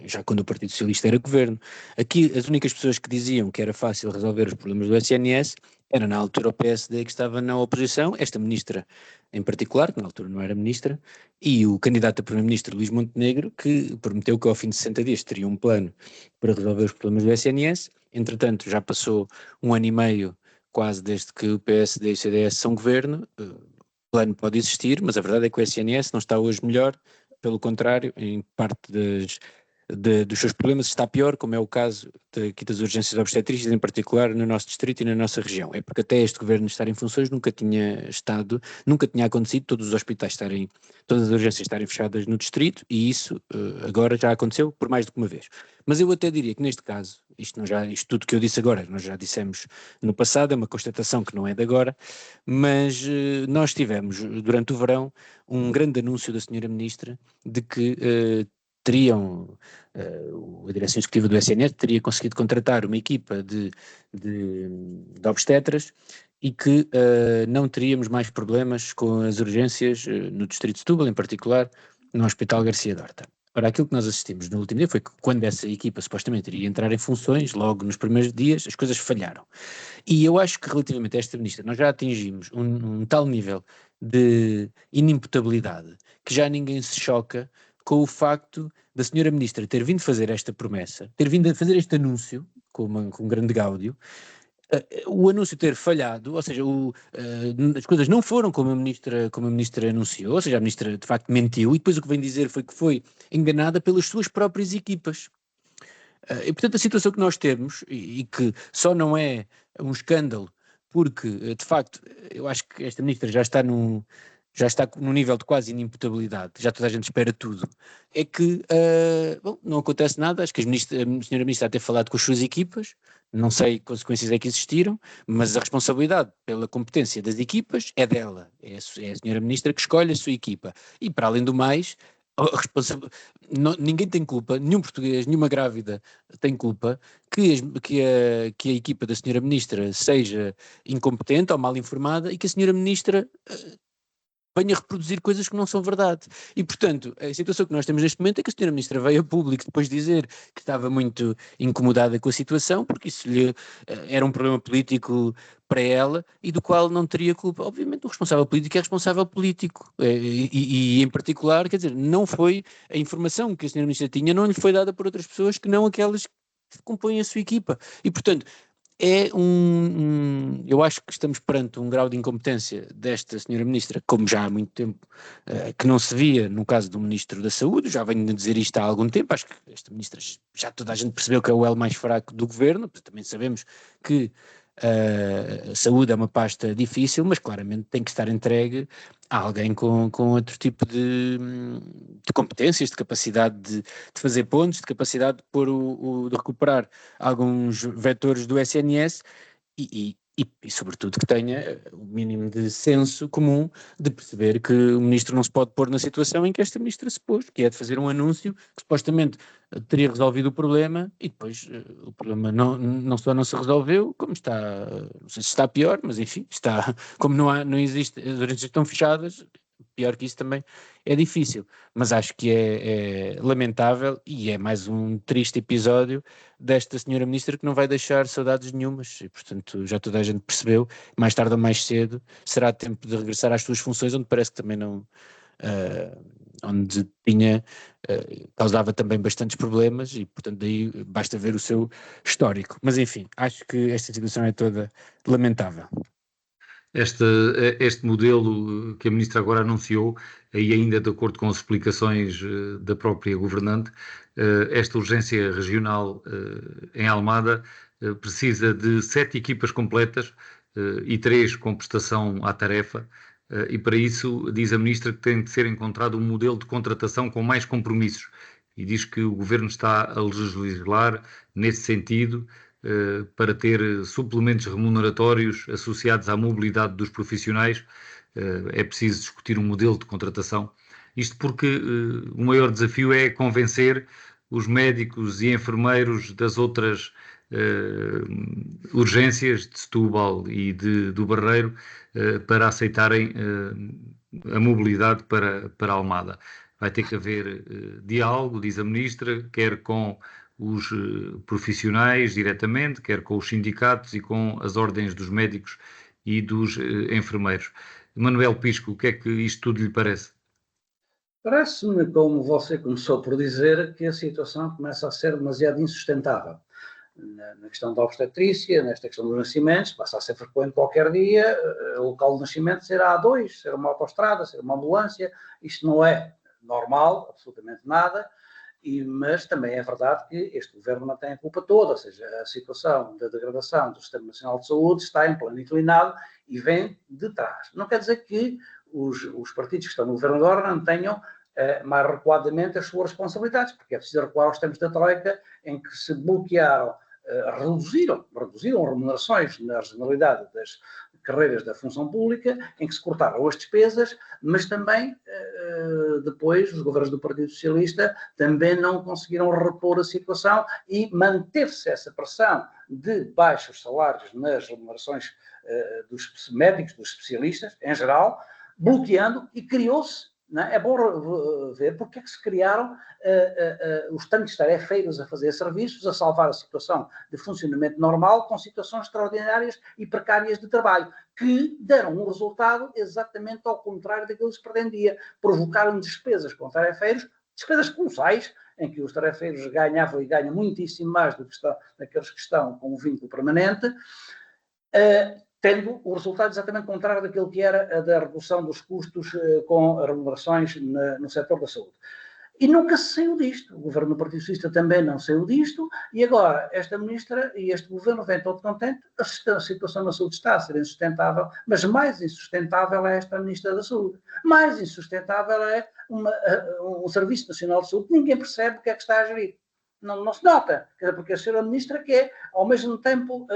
já quando o Partido Socialista era governo. Aqui as únicas pessoas que diziam que era fácil resolver os problemas do SNS era na altura o PSD que estava na oposição, esta ministra em particular, que na altura não era ministra, e o candidato a primeiro-ministro Luís Montenegro, que prometeu que ao fim de 60 dias teria um plano para resolver os problemas do SNS. Entretanto, já passou 1 ano e meio quase desde que o PSD e o CDS são governo. O plano pode existir, mas a verdade é que o SNS não está hoje melhor, pelo contrário, em parte dos seus problemas está pior, como é o caso aqui das urgências obstetrícias, em particular no nosso distrito e na nossa região. É porque até este governo estar em funções nunca tinha acontecido todos os hospitais todas as urgências estarem fechadas no distrito, e isso agora já aconteceu por mais do que uma vez. Mas eu até diria que neste caso, isto tudo que eu disse agora, nós já dissemos no passado, é uma constatação que não é de agora, mas nós tivemos durante o verão um grande anúncio da senhora Ministra de que a direção executiva do SNS teria conseguido contratar uma equipa de obstetras e que não teríamos mais problemas com as urgências no distrito de Setúbal, em particular no Hospital Garcia de Horta. Ora, aquilo que nós assistimos no último dia foi que quando essa equipa supostamente iria entrar em funções, logo nos primeiros dias, as coisas falharam. E eu acho que relativamente a esta ministra, nós já atingimos um tal nível de inimputabilidade que já ninguém se choca com o facto da senhora ministra ter vindo fazer esta promessa, ter vindo a fazer este anúncio com um grande gáudio, o anúncio ter falhado, ou seja, as coisas não foram como a ministra anunciou, ou seja, a ministra de facto mentiu, e depois o que vem dizer foi que foi enganada pelas suas próprias equipas. E portanto a situação que nós temos, e que só não é um escândalo, porque de facto eu acho que esta ministra já está já está num nível de quase inimputabilidade, já toda a gente espera tudo, é que não acontece nada. Acho que a senhora Ministra ter falado com as suas equipas, não sei que consequências é que existiram, mas a responsabilidade pela competência das equipas é dela, é a senhora Ministra que escolhe a sua equipa, e para além do mais, ninguém tem culpa, nenhum português, nenhuma grávida tem culpa que a equipa da senhora Ministra seja incompetente ou mal informada e que a senhora Ministra venha reproduzir coisas que não são verdade. E, portanto, a situação que nós temos neste momento é que a senhora Ministra veio a público depois dizer que estava muito incomodada com a situação, porque isso era um problema político para ela e do qual não teria culpa. Obviamente o responsável político é responsável político e em particular, quer dizer, não foi a informação que a senhora Ministra tinha, não lhe foi dada por outras pessoas que não aquelas que compõem a sua equipa. E, portanto, eu acho que estamos perante um grau de incompetência desta senhora Ministra, como já há muito tempo, que não se via no caso do Ministro da Saúde. Já venho a dizer isto há algum tempo. Acho que esta Ministra já toda a gente percebeu que é o elo mais fraco do Governo. Também sabemos que a saúde é uma pasta difícil, mas claramente tem que estar entregue a alguém com outro tipo de competências, de capacidade de fazer pontos, de capacidade de recuperar alguns vetores do SNS e sobretudo que tenha o mínimo de senso comum de perceber que o ministro não se pode pôr na situação em que esta ministra se pôs, que é de fazer um anúncio que supostamente teria resolvido o problema e depois o problema não só não se resolveu, como está, não sei se está pior, mas enfim, está, como não existe, as urgências estão fechadas, pior que isso também é difícil, mas acho que é lamentável e é mais um triste episódio desta senhora Ministra que não vai deixar saudades nenhumas e, portanto, já toda a gente percebeu, mais tarde ou mais cedo será tempo de regressar às suas funções, onde parece que também não... onde causava também bastantes problemas e, portanto, daí basta ver o seu histórico. Mas, enfim, acho que esta situação é toda lamentável. Este modelo que a Ministra agora anunciou, e ainda de acordo com as explicações da própria governante, esta urgência regional em Almada precisa de 7 equipas completas e 3 com prestação à tarefa, e para isso diz a Ministra que tem de ser encontrado um modelo de contratação com mais compromissos, e diz que o Governo está a legislar nesse sentido, para ter suplementos remuneratórios associados à mobilidade dos profissionais. É preciso discutir um modelo de contratação. Isto porque o maior desafio é convencer os médicos e enfermeiros das outras urgências de Setúbal e do Barreiro para aceitarem a mobilidade para Almada. Vai ter que haver diálogo, diz a Ministra, quer com os profissionais diretamente, quer com os sindicatos e com as ordens dos médicos e dos enfermeiros. Manuel Pisco, o que é que isto tudo lhe parece? Parece-me, como você começou por dizer, que a situação começa a ser demasiado insustentável. Na questão da obstetrícia, nesta questão dos nascimentos, passa a ser frequente qualquer dia, o local de nascimento ser A2, ser uma autoestrada, ser uma ambulância. Isto não é normal, absolutamente nada. Mas também é verdade que este governo não tem a culpa toda, ou seja, a situação da degradação do Sistema Nacional de Saúde está em plano inclinado e vem de trás. Não quer dizer que os partidos que estão no governo agora não tenham mais recuadamente as suas responsabilidades, porque é preciso recuar aos tempos da Troika, em que se bloquearam, reduziram remunerações na regionalidade das carreiras da função pública, em que se cortaram as despesas, mas também depois os governos do Partido Socialista também não conseguiram repor a situação e manteve-se essa pressão de baixos salários nas remunerações dos médicos, dos especialistas em geral, bloqueando, e criou-se. Não é? É bom ver porque é que se criaram os tantos tarefeiros a fazer serviços, a salvar a situação de funcionamento normal com situações extraordinárias e precárias de trabalho, que deram um resultado exatamente ao contrário daquilo que se pretendia. Provocaram despesas com tarefeiros, despesas colossais, em que os tarefeiros ganhavam e ganham muitíssimo mais do que daqueles que estão com um vínculo permanente, tendo o resultado exatamente contrário daquilo que era a da redução dos custos com remunerações no setor da saúde. E nunca se saiu disto. O governo do Partido Socialista também não saiu disto, e agora esta ministra e este governo vem todo contente. A situação na saúde está a ser insustentável, mas mais insustentável é esta ministra da Saúde. Mais insustentável é um Serviço Nacional de Saúde que ninguém percebe o que é que está a gerir. Não se nota, porque a senhora ministra quer, ao mesmo tempo,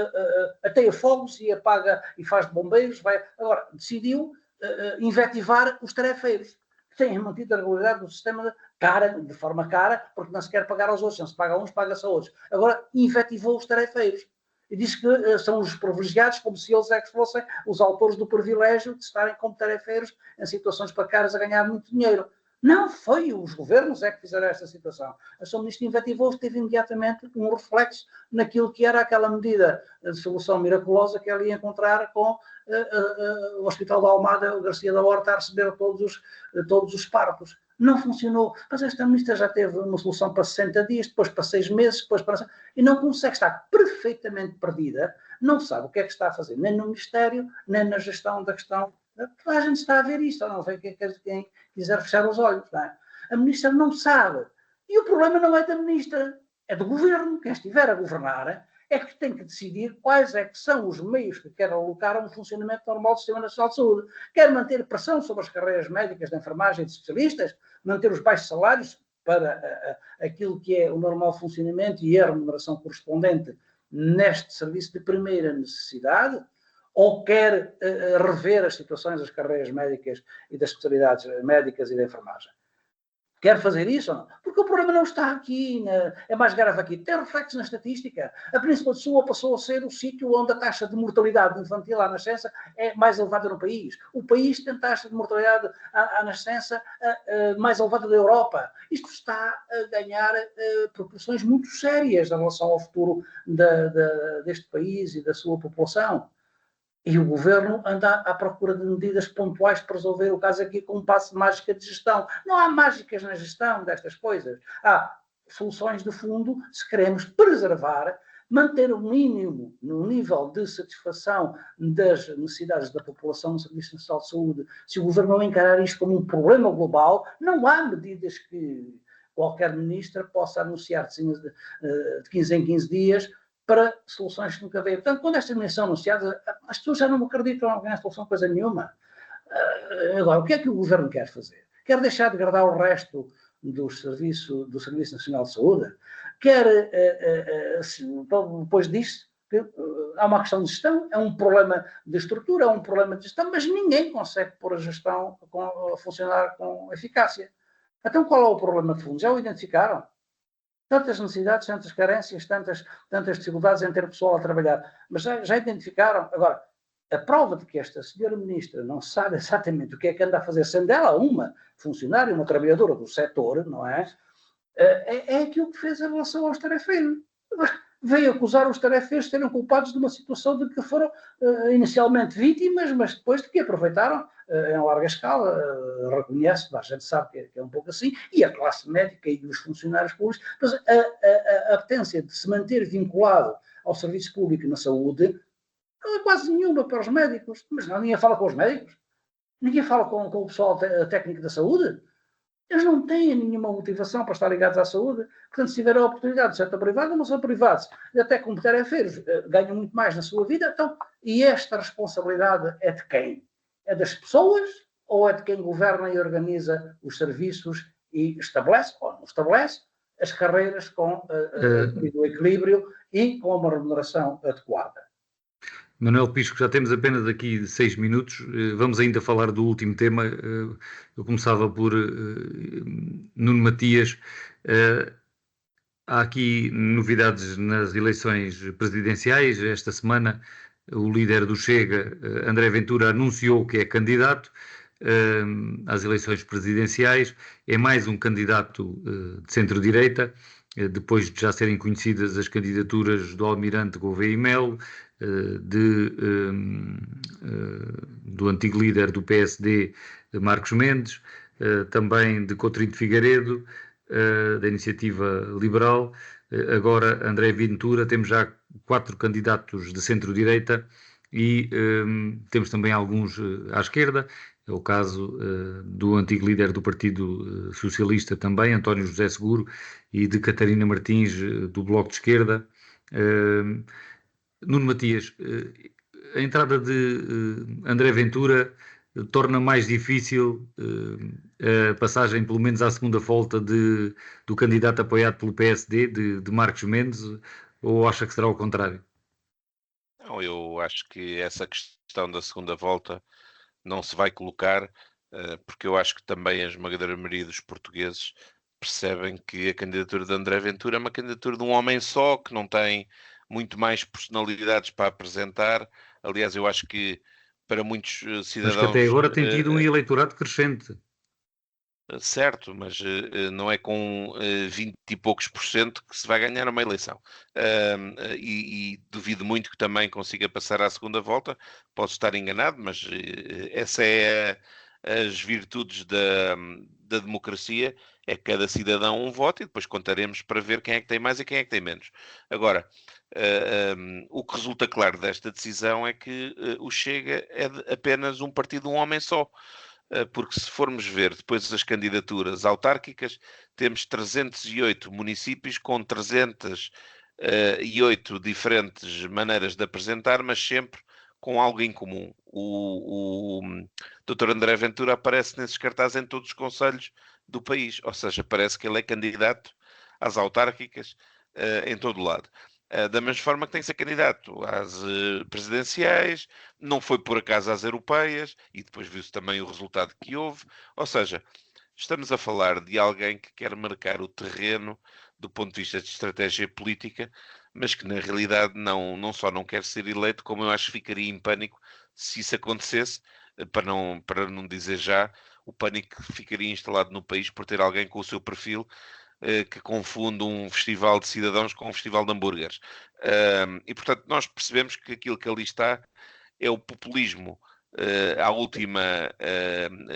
ateia fogos e apaga e faz bombeiros, agora decidiu invetivar os tarefeiros, que têm mantido a regularidade do sistema de forma cara, porque não se quer pagar aos outros, não se paga a uns, paga-se a outros. Agora invetivou os tarefeiros e diz que são os privilegiados, como se eles é que fossem os autores do privilégio de estarem como tarefeiros em situações precárias a ganhar muito dinheiro. Não, foi os governos é que fizeram esta situação. A sua ministra invetivou, teve imediatamente um reflexo naquilo que era aquela medida de solução miraculosa que ela ia encontrar com o Hospital da Almada, o Garcia da Horta, a receber todos os partos. Não funcionou. Mas esta ministra já teve uma solução para 60 dias, depois para 6 meses, depois para... E não consegue, estar perfeitamente perdida, não sabe o que é que está a fazer, nem no Ministério, nem na gestão da questão. A gente está a ver isto, ou não vê quem quiser fechar os olhos. Não é? A ministra não sabe. E o problema não é da ministra, é do governo. Quem estiver a governar é que tem que decidir quais é que são os meios que quer alocar a um funcionamento normal do Sistema Nacional de Saúde. Quer manter pressão sobre as carreiras médicas de enfermagem e de especialistas, manter os baixos salários para aquilo que é o normal funcionamento e a remuneração correspondente neste serviço de primeira necessidade, ou quer rever as situações das carreiras médicas e das especialidades médicas e da enfermagem. Quer fazer isso ou não? Porque o problema não está aqui, é mais grave aqui. Tem reflexos na estatística. A Península de Sul passou a ser o sítio onde a taxa de mortalidade infantil à nascença é mais elevada no país. O país tem taxa de mortalidade à nascença mais elevada da Europa. Isto está a ganhar proporções muito sérias em relação ao futuro deste país e da sua população. E o governo anda à procura de medidas pontuais para resolver o caso aqui com um passo de mágica de gestão. Não há mágicas na gestão destas coisas. Há soluções de fundo se queremos preservar, manter o mínimo no nível de satisfação das necessidades da população no Serviço Nacional de Saúde. Se o governo não encarar isto como um problema global, não há medidas que qualquer ministra possa anunciar de 15 em 15 dias para soluções que nunca veio. Portanto, quando estas medidas são anunciadas, as pessoas já não acreditam em solução coisa nenhuma. Agora, o que é que o governo quer fazer? Quer deixar de degradar o resto do Serviço Nacional de Saúde? Quer, depois disso, há uma questão de gestão, é um problema de estrutura, é um problema de gestão, mas ninguém consegue pôr a gestão a funcionar com eficácia. Então, qual é o problema de fundo? Já o identificaram? Tantas necessidades, tantas carências, tantas dificuldades em ter pessoal a trabalhar. Mas já identificaram. Agora, a prova de que esta senhora ministra não sabe exatamente o que é que anda a fazer, sendo ela uma funcionária, uma trabalhadora do setor, não é? É aquilo que fez em relação aos tarefeiros. Veio acusar os tarefeiros de serem culpados de uma situação de que foram inicialmente vítimas, mas depois de que aproveitaram em larga escala, reconhece, a gente sabe que é um pouco assim, e a classe médica e os funcionários públicos, mas a apetência de se manter vinculado ao serviço público na saúde não é quase nenhuma para os médicos, mas não, ninguém fala com os médicos, ninguém fala com o pessoal técnico da saúde. Eles não têm nenhuma motivação para estar ligados à saúde. Portanto, se tiver a oportunidade de setor privado, não são privados. Até como tarefeiros, ganham muito mais na sua vida. Então, e esta responsabilidade é de quem? É das pessoas ou é de quem governa e organiza os serviços e estabelece, ou não estabelece, as carreiras com o equilíbrio e com uma remuneração adequada? Manuel Pisco, já temos apenas aqui 6 minutos, vamos ainda falar do último tema. Eu começava por Nuno Matias. Há aqui novidades nas eleições presidenciais. Esta semana o líder do Chega, André Ventura, anunciou que é candidato às eleições presidenciais. É mais um candidato de centro-direita, depois de já serem conhecidas as candidaturas do Almirante Gouveia e Melo, do antigo líder do PSD, Marcos Mendes, também de Coutinho de Figueiredo, da Iniciativa Liberal. Agora André Ventura. Temos já 4 candidatos de centro-direita e temos também alguns à esquerda. É o caso do antigo líder do Partido Socialista também, António José Seguro, e de Catarina Martins, do Bloco de Esquerda. Nuno Matias, a entrada de André Ventura torna mais difícil a passagem, pelo menos à segunda volta, do candidato apoiado pelo PSD, de Marcos Mendes, ou acha que será o contrário? Não, eu acho que essa questão da segunda volta não se vai colocar, porque eu acho que também a esmagadora maioria dos portugueses percebem que a candidatura de André Ventura é uma candidatura de um homem só, que não tem muito mais personalidades para apresentar. Aliás, eu acho que para muitos Mas que até cidadãos, agora tem tido um eleitorado crescente. certo, mas não é com 20 e poucos por cento que se vai ganhar uma eleição. E duvido muito que também consiga passar à segunda volta. Posso estar enganado, mas essa é as virtudes da democracia, é que cada cidadão um voto e depois contaremos para ver quem é que tem mais e quem é que tem menos. Agora, o que resulta claro desta decisão é que o Chega é apenas um partido de um homem só. Porque se formos ver depois as candidaturas autárquicas, temos 308 municípios com 308 diferentes maneiras de apresentar, mas sempre com algo em comum. O Dr. André Ventura aparece nesses cartazes em todos os concelhos do país, ou seja, parece que ele é candidato às autárquicas em todo o lado. Da mesma forma que tem que ser candidato às presidenciais, não foi por acaso às europeias, e depois viu-se também o resultado que houve. Ou seja, estamos a falar de alguém que quer marcar o terreno do ponto de vista de estratégia política, mas que na realidade não só não quer ser eleito, como eu acho que ficaria em pânico se isso acontecesse, para não dizer já o pânico que ficaria instalado no país por ter alguém com o seu perfil que confunde um festival de cidadãos com um festival de hambúrgueres. E, portanto, nós percebemos que aquilo que ali está é o populismo à última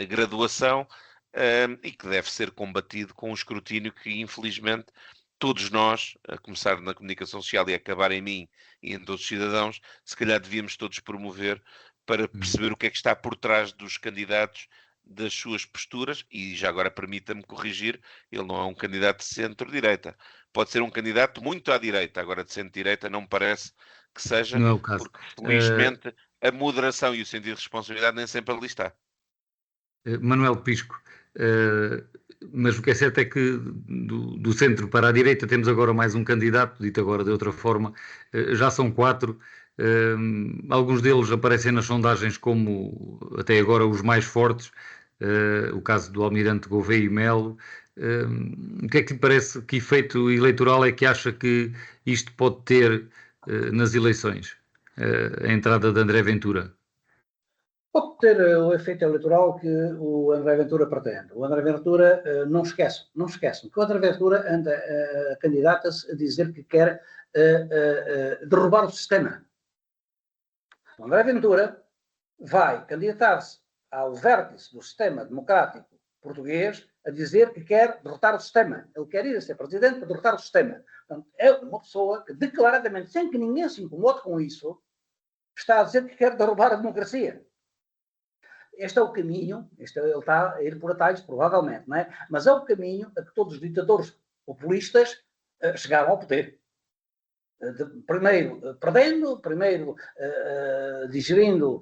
graduação e que deve ser combatido com um escrutínio que, infelizmente, todos nós, a começar na comunicação social e a acabar em mim e em todos os cidadãos, se calhar devíamos todos promover para perceber o que é que está por trás dos candidatos, das suas posturas, e já agora permita-me corrigir, ele não é um candidato de centro-direita. Pode ser um candidato muito à direita, agora de centro-direita não me parece que seja, Não é o caso. porque felizmente a moderação e o sentido de responsabilidade nem sempre ali está. Manuel Pisco, mas o que é certo é que do centro para a direita temos agora mais um candidato, dito agora de outra forma, já são 4, alguns deles aparecem nas sondagens como até agora os mais fortes, o caso do Almirante Gouveia e Melo. O que é que lhe parece, que efeito eleitoral é que acha que isto pode ter nas eleições, a entrada de André Ventura? Pode ter o efeito eleitoral que o André Ventura pretende. O André Ventura, não esqueçam, que o André Ventura anda candidata-se a dizer que quer derrubar o sistema. O André Ventura vai candidatar-se ao vértice do sistema democrático português a dizer que quer derrotar o sistema. Ele quer ir a ser presidente para derrotar o sistema. Portanto, é uma pessoa que declaradamente, sem que ninguém se incomode com isso, está a dizer que quer derrubar a democracia. Este é o caminho, ele está a ir por atalhos, provavelmente, não é? Mas é o caminho a que todos os ditadores populistas chegaram ao poder. Primeiro perdendo, primeiro digerindo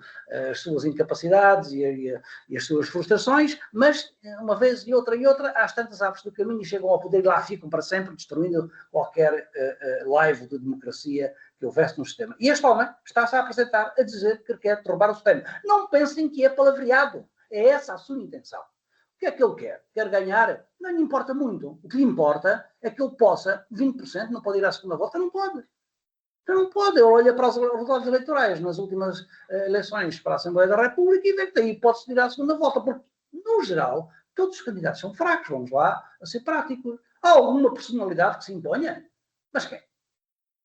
as suas incapacidades e as suas frustrações, mas uma vez e outra, às tantas aves do caminho chegam ao poder e lá ficam para sempre, destruindo qualquer laivo de democracia que houvesse no sistema. E este homem está-se a apresentar a dizer que quer derrubar o sistema. Não pensem que é palavreado. É essa a sua intenção. O que é que ele quer? Quer ganhar? Não lhe importa muito. O que lhe importa é que ele possa, 20%, não pode ir à segunda volta? Não pode. Não pode. Ele olha para os resultados eleitorais nas últimas eleições para a Assembleia da República e vê que daí pode-se ir à segunda volta. Porque, no geral, todos os candidatos são fracos. Vamos lá a ser práticos. Há alguma personalidade que se imponha? Mas quem?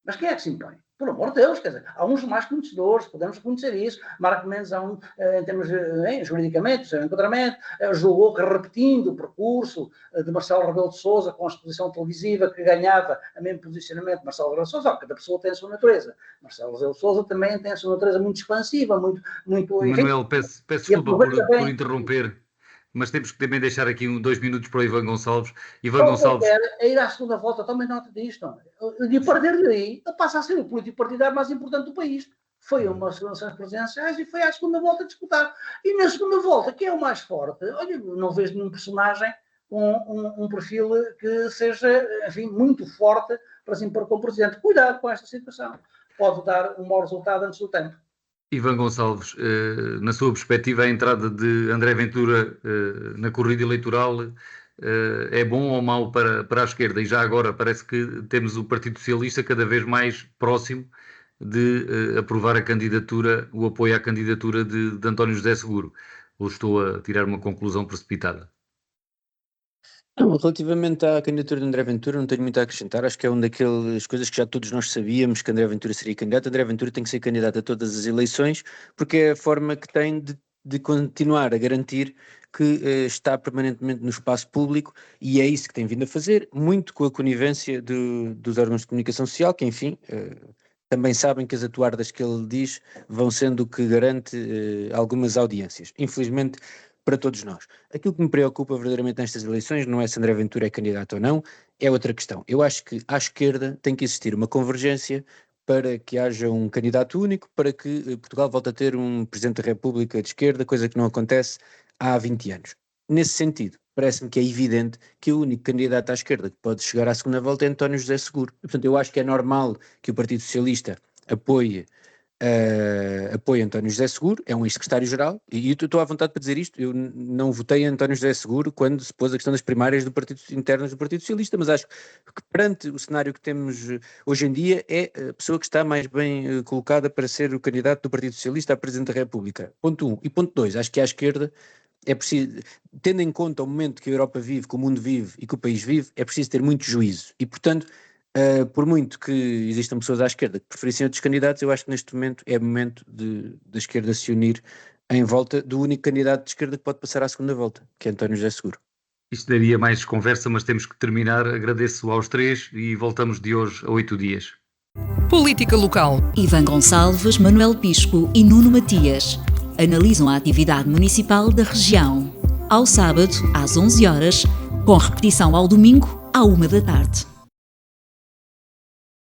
Mas quem é que se impõe? Por amor de Deus, quer dizer, há uns mais conhecedores, podemos reconhecer isso. Marco Mendes, em termos juridicamente, seu enquadramento, julgou que, repetindo o percurso de Marcelo Rebelo de Sousa com a exposição televisiva que ganhava a mesmo posicionamento de Marcelo Rebelo de Sousa, cada pessoa tem a sua natureza. Marcelo Rebelo de Sousa também tem a sua natureza muito expansiva, muito Manuel, peço desculpa por interromper, mas temos que também deixar aqui 2 minutos para o Ivan Gonçalves. Ivan Gonçalves. É ir à segunda volta, tomem nota disto. E a partir daí, ele passa a ser o político partidário mais importante do país. Foi umas eleições presidenciais e foi à segunda volta a disputar. E na segunda volta, quem é o mais forte? Olha, não vejo nenhum personagem com um perfil que seja, enfim, muito forte para se impor como presidente. Cuidado com esta situação. Pode dar um mau resultado antes do tempo. Ivan Gonçalves, na sua perspectiva, a entrada de André Ventura na corrida eleitoral é bom ou mau para a esquerda? E já agora parece que temos o Partido Socialista cada vez mais próximo de aprovar o apoio à candidatura de António José Seguro. Ou estou a tirar uma conclusão precipitada? Relativamente à candidatura de André Ventura, não tenho muito a acrescentar. Acho que é uma daquelas coisas que já todos nós sabíamos, que André Ventura seria candidato. André Ventura tem que ser candidato a todas as eleições, porque é a forma que tem de continuar a garantir que está permanentemente no espaço público, e é isso que tem vindo a fazer, muito com a conivência dos órgãos de comunicação social, que enfim, também sabem que as atuardas que ele diz vão sendo o que garante algumas audiências. Infelizmente, para todos nós. Aquilo que me preocupa verdadeiramente nestas eleições não é se André Ventura é candidato ou não, é outra questão. Eu acho que à esquerda tem que existir uma convergência para que haja um candidato único, para que Portugal volte a ter um Presidente da República de esquerda, coisa que não acontece há 20 anos. Nesse sentido, parece-me que é evidente que o único candidato à esquerda que pode chegar à segunda volta é António José Seguro. Portanto, eu acho que é normal que o Partido Socialista apoie António José Seguro, é um ex-secretário-geral, e eu estou à vontade para dizer isto. Eu não votei em António José Seguro quando se pôs a questão das primárias internas do Partido Socialista, mas acho que perante o cenário que temos hoje em dia é a pessoa que está mais bem colocada para ser o candidato do Partido Socialista a Presidente da República. Ponto 1. E ponto 2, acho que à esquerda é preciso, tendo em conta o momento que a Europa vive, que o mundo vive e que o país vive, é preciso ter muito juízo e, portanto, por muito que existam pessoas à esquerda que preferissem outros candidatos, eu acho que neste momento é momento da esquerda se unir em volta do único candidato de esquerda que pode passar à segunda volta, que é António José Seguro. Isto daria mais conversa, mas temos que terminar. Agradeço aos 3 e voltamos de hoje a 8 dias. Política Local. Ivan Gonçalves, Manuel Pisco e Nuno Matias analisam a atividade municipal da região. Ao sábado, às 11 horas, com repetição ao domingo, à 1 da tarde.